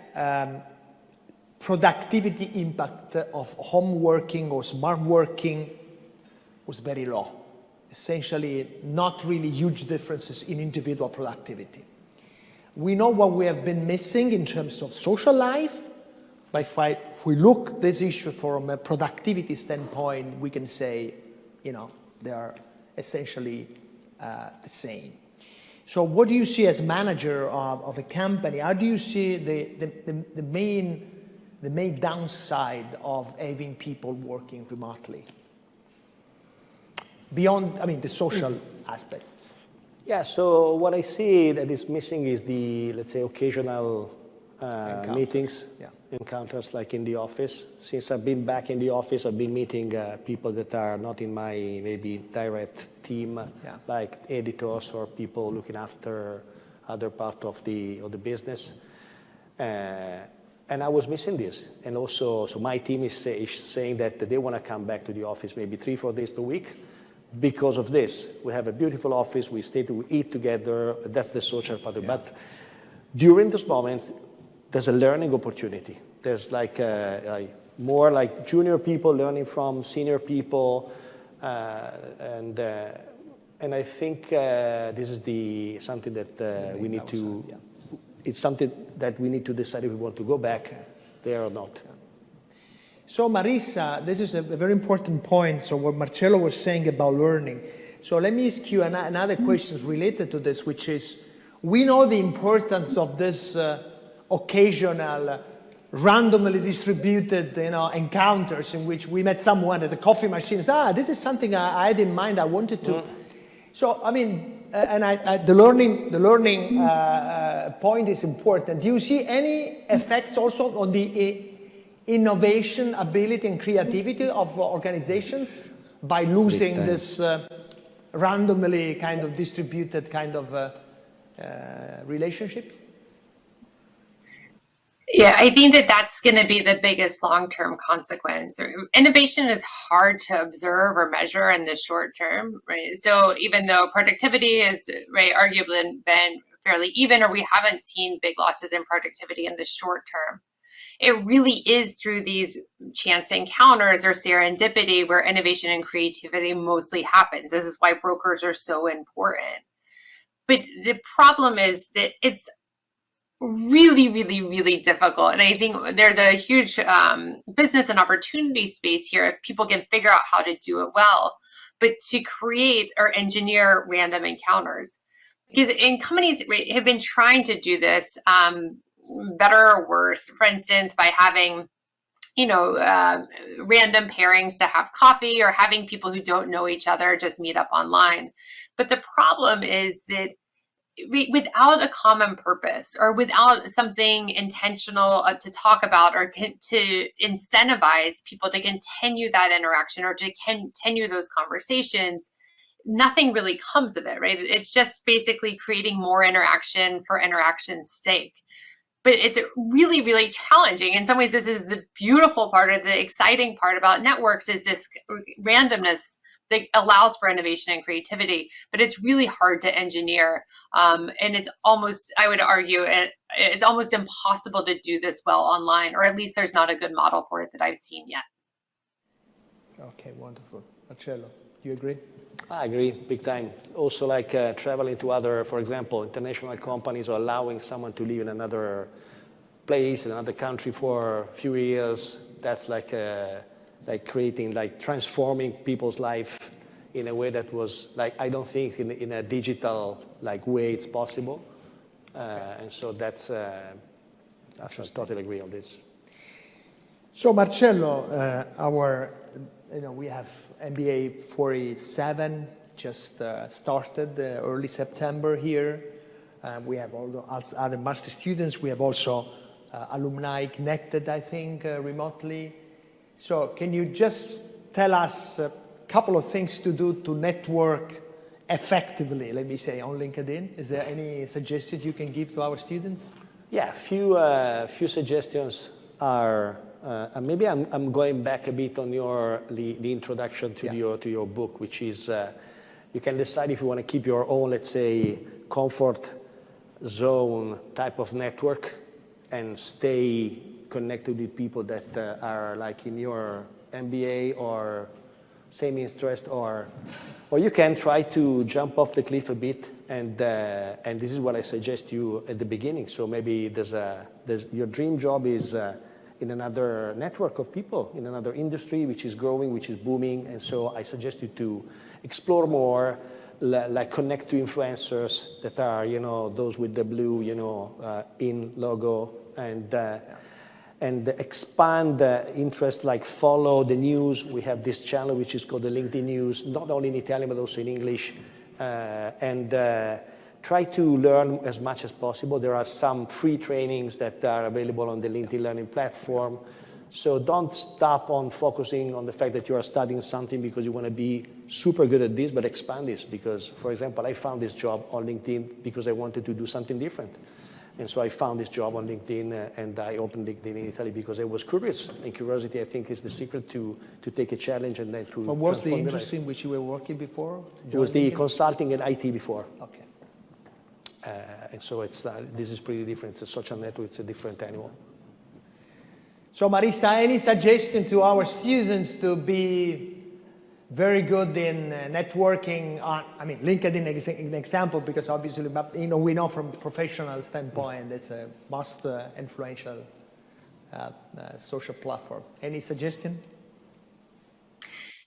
productivity impact of home working or smart working was very low. Essentially, not really huge differences in individual productivity. We know what we have been missing in terms of social life. But if we look at this issue from a productivity standpoint, we can say, they are essentially the same. So what do you see as manager of a company? How do you see the main downside of having people working remotely? Beyond, the social aspect. Yeah, so what I see that is missing is the, let's say, occasional meetings, encounters like in the office. Since I've been back in the office, I've been meeting people that are not in my maybe direct team, like editors or people looking after other part of the business. And I was missing this. And also, so my team is saying that they want to come back to the office maybe 3-4 days per week. Because of this, we have a beautiful office, we eat together, that's the social part. Yeah. But during those moments, there's a learning opportunity. There's like more like junior people learning from senior people, and I think this is something that we need to. Yeah. It's something that we need to decide if we want to go back there or not. Yeah. So Marisa, this is a very important point. So what Marcello was saying about learning. So let me ask you another question related to this, which is, we know the importance of this occasional, randomly distributed, encounters in which we met someone at the coffee machine. This is something I had in mind. I wanted to. So the learning point is important. Do you see any effects also on the innovation ability and creativity of organizations by losing this randomly kind of distributed kind of relationships? Yeah, I think that's going to be the biggest long-term consequence. Innovation is hard to observe or measure in the short term, right? So even though productivity is arguably been fairly even, or we haven't seen big losses in productivity in the short term, it really is through these chance encounters or serendipity where innovation and creativity mostly happens. This is why brokers are so important. But the problem is that it's really, really, really difficult. And I think there's a huge business and opportunity space here if people can figure out how to do it well, but to create or engineer random encounters. Because companies have been trying to do this better or worse, for instance, by having random pairings to have coffee or having people who don't know each other just meet up online. But the problem is that without a common purpose or without something intentional to talk about or to incentivize people to continue that interaction or to continue those conversations, nothing really comes of it, right? It's just basically creating more interaction for interaction's sake. But it's really, really challenging. In some ways, this is the beautiful part or the exciting part about networks is this randomness that allows for innovation and creativity, but it's really hard to engineer. And it's almost, I would argue, it's almost impossible to do this well online, or at least there's not a good model for it that I've seen yet. Okay, wonderful. Marcello, do you agree? I agree, big time. Also, like traveling to other, for example, international companies or allowing someone to live in another place, in another country for a few years. That's like creating, like transforming people's life in a way that was like, I don't think in a digital like way it's possible. And so that's I totally agree on this. So Marcello, we have MBA 47 just started early September here. We have all the other master students. We have also alumni connected, I think, remotely. So can you just tell us a couple of things to do to network effectively, let me say, on LinkedIn? Is there any suggestions you can give to our students? Yeah, few suggestions are, maybe I'm going back a bit on the introduction to your book, which is you can decide if you want to keep your own, let's say, comfort zone type of network and stay connected with people that are like in your MBA or same interest, or you can try to jump off the cliff a bit, and this is what I suggest you at the beginning. So maybe your dream job is in another network of people, in another industry which is growing, which is booming, and so I suggest you to explore more, like connect to influencers that are, those with the blue, in logo, and expand interest, like follow the news. We have this channel which is called the LinkedIn News, not only in Italian but also in English, and try to learn as much as possible. There are some free trainings that are available on the LinkedIn Learning platform. So don't stop on focusing on the fact that you are studying something because you want to be super good at this, but expand this. Because, for example, I found this job on LinkedIn because I wanted to do something different. And so I found this job on LinkedIn, and I opened LinkedIn in Italy because I was curious. And curiosity, I think, is the secret to take a challenge and then to What was the industry in which you were working before? It was the consulting and IT before. Okay. And so this is pretty different. It's a social network. It's a different animal. So Marisa, any suggestion to our students to be very good in networking on, LinkedIn is an example because obviously, we know from a professional standpoint, it's a most influential social platform. Any suggestion?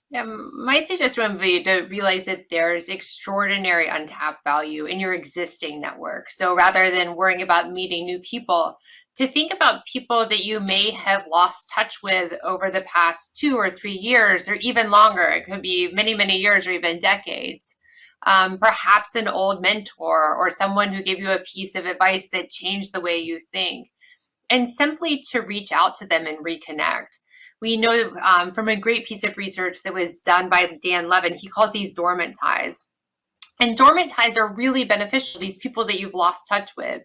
Yeah, my suggestion would be to realize that there's extraordinary untapped value in your existing network. So rather than worrying about meeting new people, to think about people that you may have lost touch with over the past 2 or 3 years, or even longer. It could be many, many years or even decades. Perhaps an old mentor or someone who gave you a piece of advice that changed the way you think. And simply to reach out to them and reconnect. We know from a great piece of research that was done by Dan Levin, he calls these dormant ties. And dormant ties are really beneficial, these people that you've lost touch with,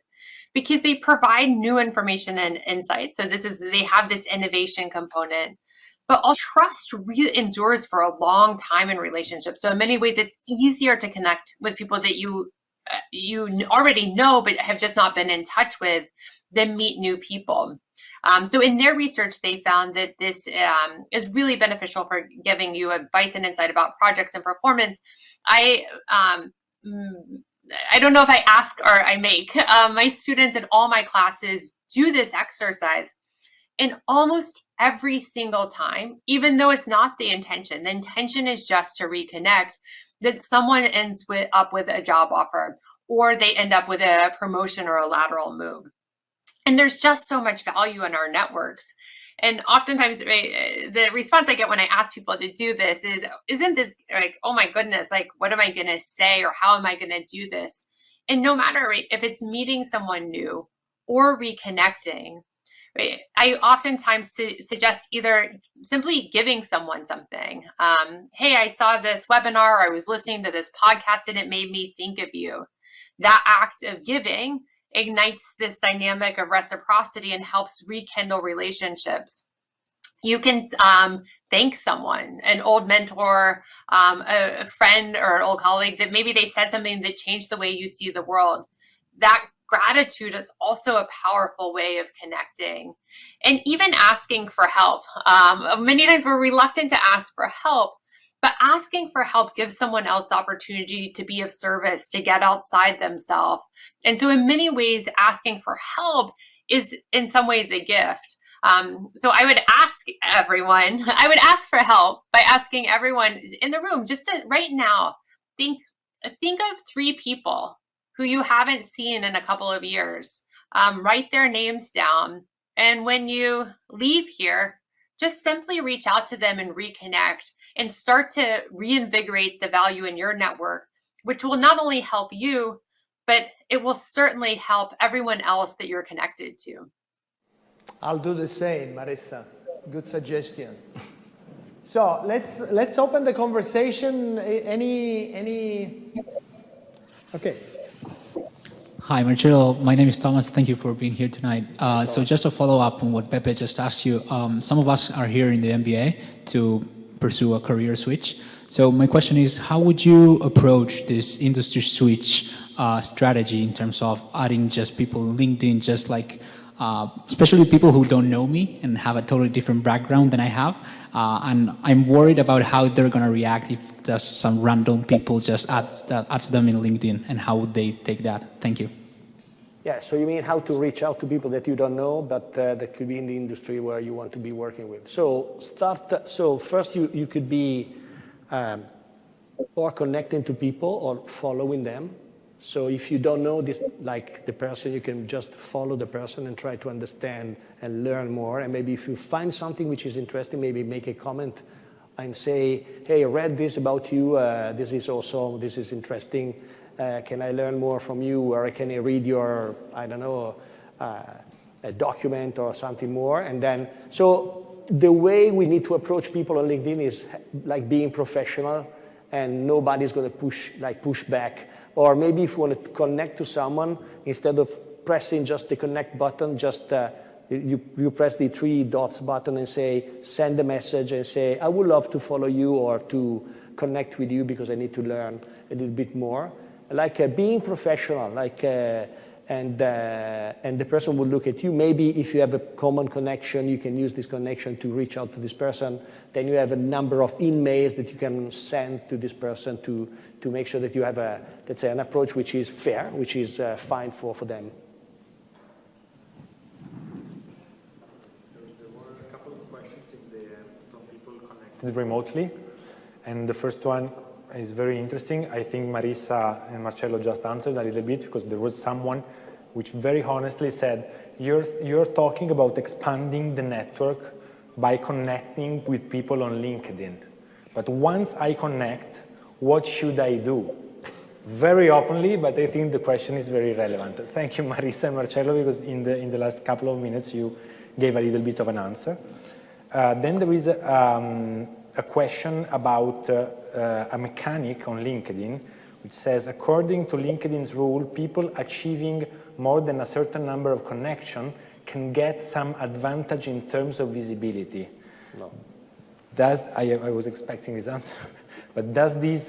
because they provide new information and insights. So they have this innovation component, but all trust really endures for a long time in relationships. So in many ways, it's easier to connect with people that you already know, but have just not been in touch with, than meet new people. So in their research, they found that this is really beneficial for giving you advice and insight about projects and performance. I don't know if I ask or I make. My students in all my classes do this exercise. And almost every single time, even though it's not the intention is just to reconnect, that someone ends up with a job offer, or they end up with a promotion or a lateral move. And there's just so much value in our networks. And oftentimes the response I get when I ask people to do this is, isn't this like, oh my goodness, like, what am I going to say, or how am I going to do this? And no matter if it's meeting someone new or reconnecting, I oftentimes suggest either simply giving someone something. Hey, I saw this webinar, or I was listening to this podcast and it made me think of you. That act of giving ignites this dynamic of reciprocity and helps rekindle relationships. You can thank someone, an old mentor, a friend, or an old colleague that maybe they said something that changed the way you see the world. That gratitude is also a powerful way of connecting. And even asking for help. Many times we're reluctant to ask for help, but asking for help gives someone else the opportunity to be of service, to get outside themselves. And so in many ways, asking for help is in some ways a gift. So I would ask for help by asking everyone in the room just to right now, think of 3 people who you haven't seen in a couple of years. write their names down. And when you leave here, just simply reach out to them and reconnect and start to reinvigorate the value in your network, which will not only help you, but it will certainly help everyone else that you're connected to. I'll do the same, Marissa. Good suggestion. So let's open the conversation. Okay. Hi, Marcello. My name is Thomas. Thank you for being here tonight. So just to follow up on what Pepe just asked you, some of us are here in the MBA to pursue a career switch. So my question is, how would you approach this industry switch strategy in terms of adding just people on LinkedIn, just like especially people who don't know me and have a totally different background than I have. And I'm worried about how they're going to react if just some random people just adds them in LinkedIn, and how would they take that? Thank you. Yeah, so you mean how to reach out to people that you don't know, but that could be in the industry where you want to be working with. So first you could be or connecting to people or following them. So if you don't know this, like the person, you can just follow the person and try to understand and learn more. And maybe if you find something which is interesting, maybe make a comment and say, hey, I read this about you. This is awesome. This is interesting. Can I learn more from you? Or can I read your, I don't know, a document or something more? And then, so the way we need to approach people on LinkedIn is like being professional, and nobody's going to push back. Or maybe if you want to connect to someone, instead of pressing just the connect button, just you press the 3 dots button and say, send a message and say, I would love to follow you or to connect with you because I need to learn a little bit more. Like being professional, and the person will look at you. Maybe if you have a common connection, you can use this connection to reach out to this person. Then you have a number of emails that you can send to this person to make sure that you have let's say, an approach which is fair, which is fine for them. There were a couple of questions from people connected remotely, and the first one is very interesting. I think Marissa and Marcello just answered a little bit, because there was someone which very honestly said, you're talking about expanding the network by connecting with people on LinkedIn. But once I connect, what should I do? Very openly, but I think the question is very relevant. Thank you, Marissa and Marcello, because in the last couple of minutes you gave a little bit of an answer. Then there is a question about a mechanic on LinkedIn, which says, according to LinkedIn's rule, people achieving more than a certain number of connections can get some advantage in terms of visibility. No. I was expecting this answer, but does this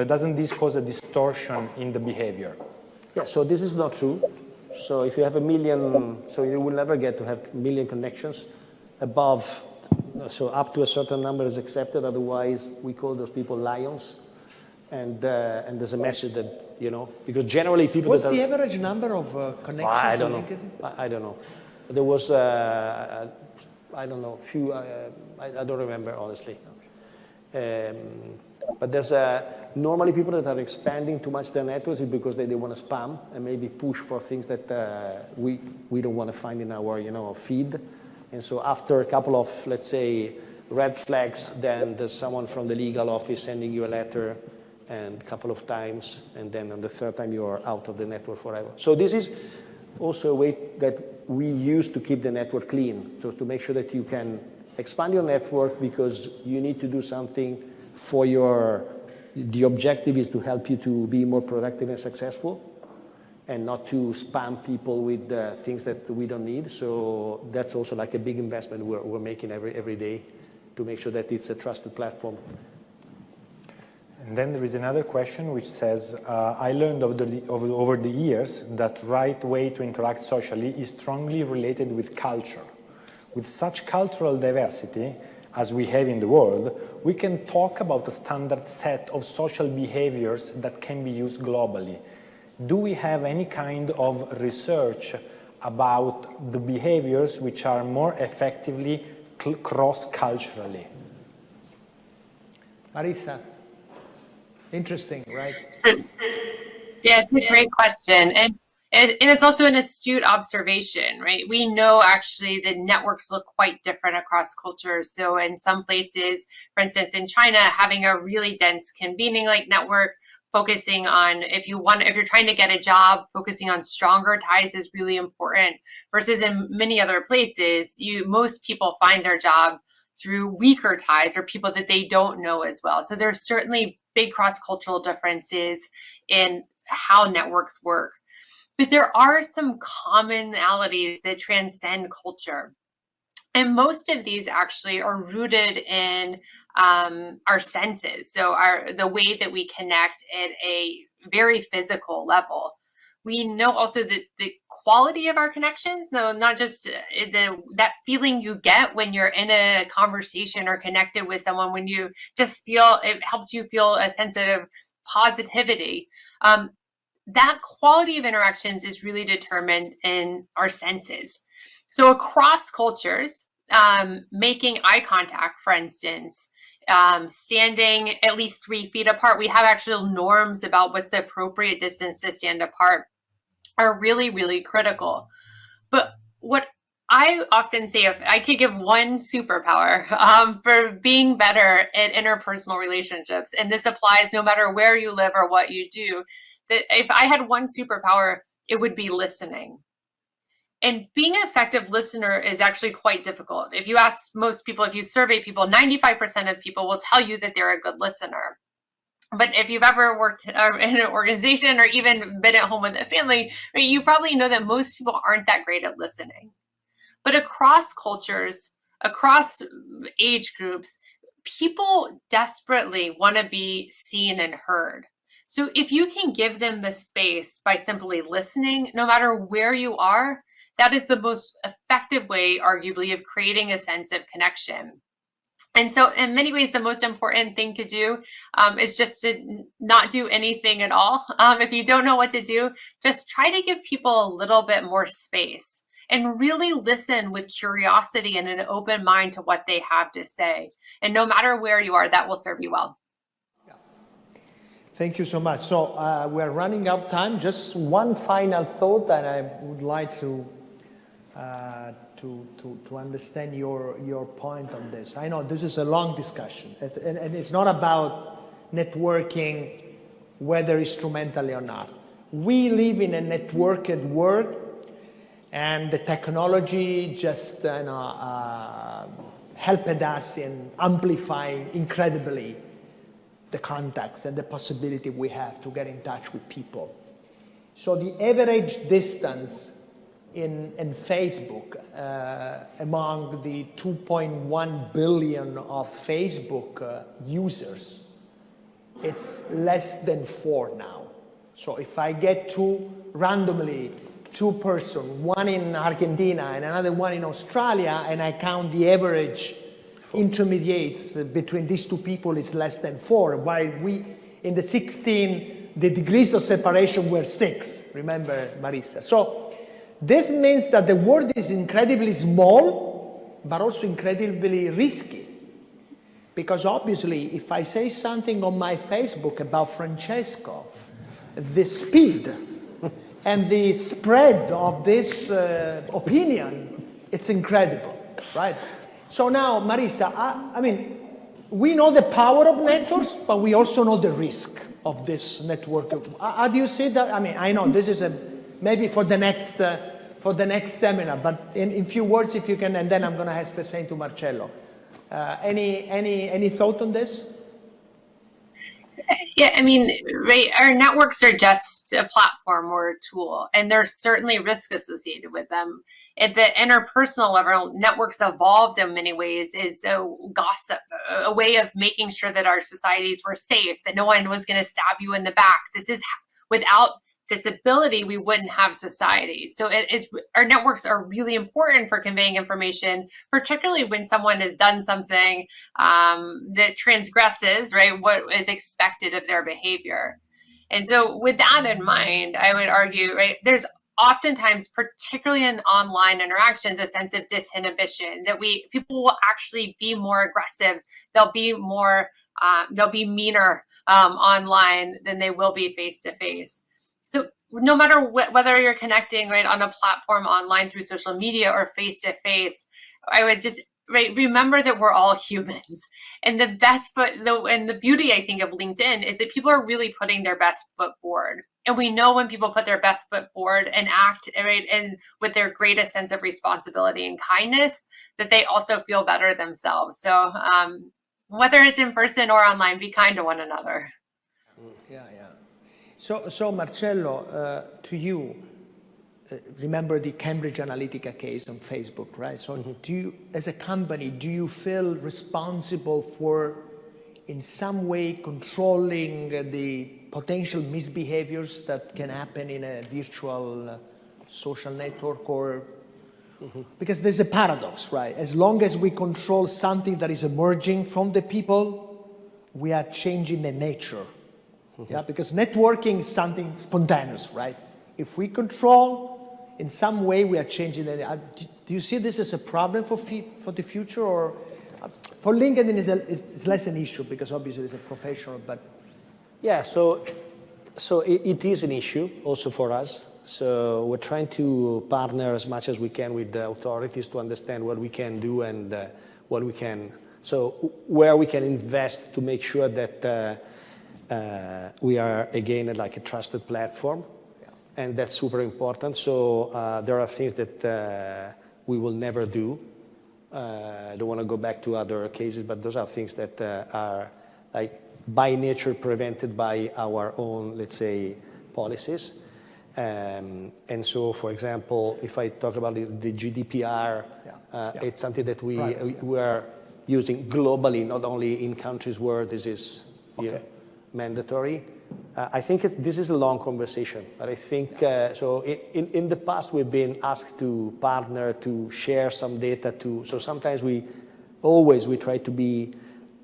doesn't this cause a distortion in the behavior? Yeah, so this is not true. So if you have 1 million, so you will never get to have 1 million connections above. So up to a certain number is accepted. Otherwise, we call those people lions. And there's a message that, because generally people. What's the average number of connections on LinkedIn? I don't know. There was, I don't know, few. I don't remember honestly. But there's normally people that are expanding too much their networks is because they want to spam and maybe push for things that we don't want to find in our feed. And so after a couple of, let's say, red flags, then there's someone from the legal office sending you a letter and a couple of times, and then on the third time you're out of the network forever. So this is also a way that we use to keep the network clean, so to make sure that you can expand your network because you need to do something for the objective is to help you to be more productive and successful, and not to spam people with things that we don't need. So that's also like a big investment we're making every day to make sure that it's a trusted platform. And then there is another question which says, I learned over the years that right way to interact socially is strongly related with culture. With such cultural diversity as we have in the world, we can talk about a standard set of social behaviors that can be used globally. Do we have any kind of research about the behaviors which are more effectively cross-culturally? Marissa, interesting, right? Yeah, it's a great question. And it's also an astute observation, right? We know actually that networks look quite different across cultures. So in some places, for instance, in China, having a really dense convening like network, focusing on if you're trying to get a job, focusing on stronger ties is really important. Versus in many other places, most people find their job through weaker ties or people that they don't know as well. So there's certainly big cross-cultural differences in how networks work. But there are some commonalities that transcend culture. And most of these actually are rooted in our senses. So the way that we connect at a very physical level. We know also that the quality of our connections, though not just that feeling you get when you're in a conversation or connected with someone, when you just feel, it helps you feel a sense of positivity. That quality of interactions is really determined in our senses. So across cultures, making eye contact, for instance, standing at least 3 feet apart, we have actual norms about what's the appropriate distance to stand apart, are really, really critical. But what I often say, if I could give one superpower for being better at interpersonal relationships, and this applies no matter where you live or what you do, that if I had one superpower, it would be listening. And being an effective listener is actually quite difficult. If you ask most people, if you survey people, 95% of people will tell you that they're a good listener. But if you've ever worked in an organization or even been at home with a family, right, you probably know that most people aren't that great at listening. But across cultures, across age groups, people desperately want to be seen and heard. So if you can give them the space by simply listening, no matter where you are, that is the most effective way, arguably, of creating a sense of connection. And so in many ways, the most important thing to do is just to not do anything at all. If you don't know what to do, just try to give people a little bit more space and really listen with curiosity and an open mind to what they have to say. And no matter where you are, that will serve you well. Thank you so much. So we're running out of time. Just one final thought that I would like to understand your point on this. I know this is a long discussion, and it's not about networking, whether instrumentally or not. We live in a networked world, and the technology just helped us in amplifying incredibly the contacts and the possibility we have to get in touch with people. So the average distance in Facebook among the 2.1 billion of Facebook users, it's less than 4 now. So if I get randomly two persons, one in Argentina and another one in Australia, and I count the average intermediates between these two people is less than 4, while we, in the 16, the degrees of separation were 6, remember, Marisa? So this means that the world is incredibly small, but also incredibly risky. Because obviously, if I say something on my Facebook about Francesco, the speed and the spread of this opinion, it's incredible, right? So now, Marisa, I mean, we know the power of networks, but we also know the risk of this network. How do you see that? I mean, I know this is maybe for the next seminar, but in few words, if you can, and then I'm going to ask the same to Marcello. Any thought on this? Yeah, I mean, right, our networks are just a platform or a tool, and there's certainly risk associated with them. At the interpersonal level, networks evolved in many ways as a gossip, a way of making sure that our societies were safe, that no one was going to stab you in the back. This is without this ability, we wouldn't have societies. So our networks are really important for conveying information, particularly when someone has done something that transgresses, right, what is expected of their behavior. And so with that in mind, I would argue, right, there's oftentimes, particularly in online interactions, a sense of disinhibition that people will actually be more aggressive. They'll be meaner online than they will be face to face. So no matter whether you're connecting right on a platform online through social media or face to face, I would just remember that we're all humans. And the the beauty, I think, of LinkedIn is that people are really putting their best foot forward. And we know when people put their best foot forward and act right and with their greatest sense of responsibility and kindness, that they also feel better themselves. So whether it's in person or online, be kind to one another. Yeah. So Marcello, to you, remember the Cambridge Analytica case on Facebook, right? So do you, as a company, do you feel responsible for in some way controlling the potential misbehaviors that can happen in a virtual social network? Or because there's a paradox, right? As long as we control something that is emerging from the people, we are changing the nature. Yeah, because networking is something spontaneous, right? If we control, in some way we are changing it. Do you see this as a problem for the future, or for LinkedIn it's less an issue because obviously it's a professional, but yeah. So it is an issue also for us. So we're trying to partner as much as we can with the authorities to understand what we can do and what we can. So where we can invest to make sure that. We are, again, like a trusted platform, and that's super important. So there are things that we will never do. I don't want to go back to other cases, but those are things that are, like, by nature prevented by our own, let's say, policies. And so, for example, if I talk about the GDPR, it's something that we are using globally, not only in countries where this is mandatory. I think this is a long conversation, but I think so. In the past, we've been asked to partner to share some data. So sometimes we try to be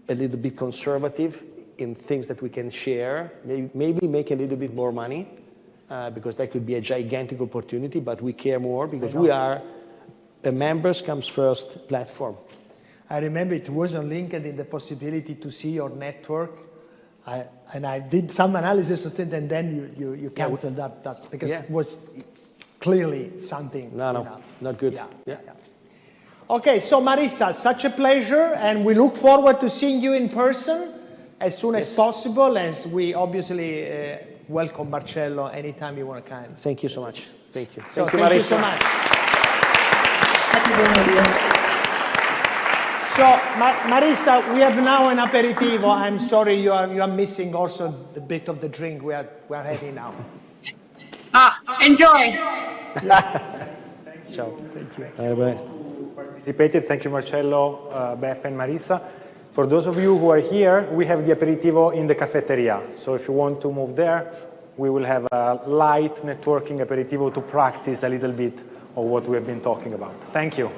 a little bit conservative in things that we can share. Maybe make a little bit more money because that could be a gigantic opportunity. But we care more because we are a members comes first platform. I remember it was on LinkedIn the possibility to see your network. And I did some analysis of it, and then you canceled that because it was clearly something. No, not good. Yeah. Okay, so Marisa, such a pleasure, and we look forward to seeing you in person as soon as possible, as we obviously welcome Marcello anytime you want to come. Thank you so much. Thank you. So thank you so much. So, Marisa, we have now an aperitivo. I'm sorry you are missing also a bit of the drink we are having now. Enjoy. Ciao. Thank you. Bye. Participated. Thank you, Marcello, Beppe, and Marisa. For those of you who are here, we have the aperitivo in the cafeteria. So if you want to move there, we will have a light networking aperitivo to practice a little bit of what we have been talking about. Thank you.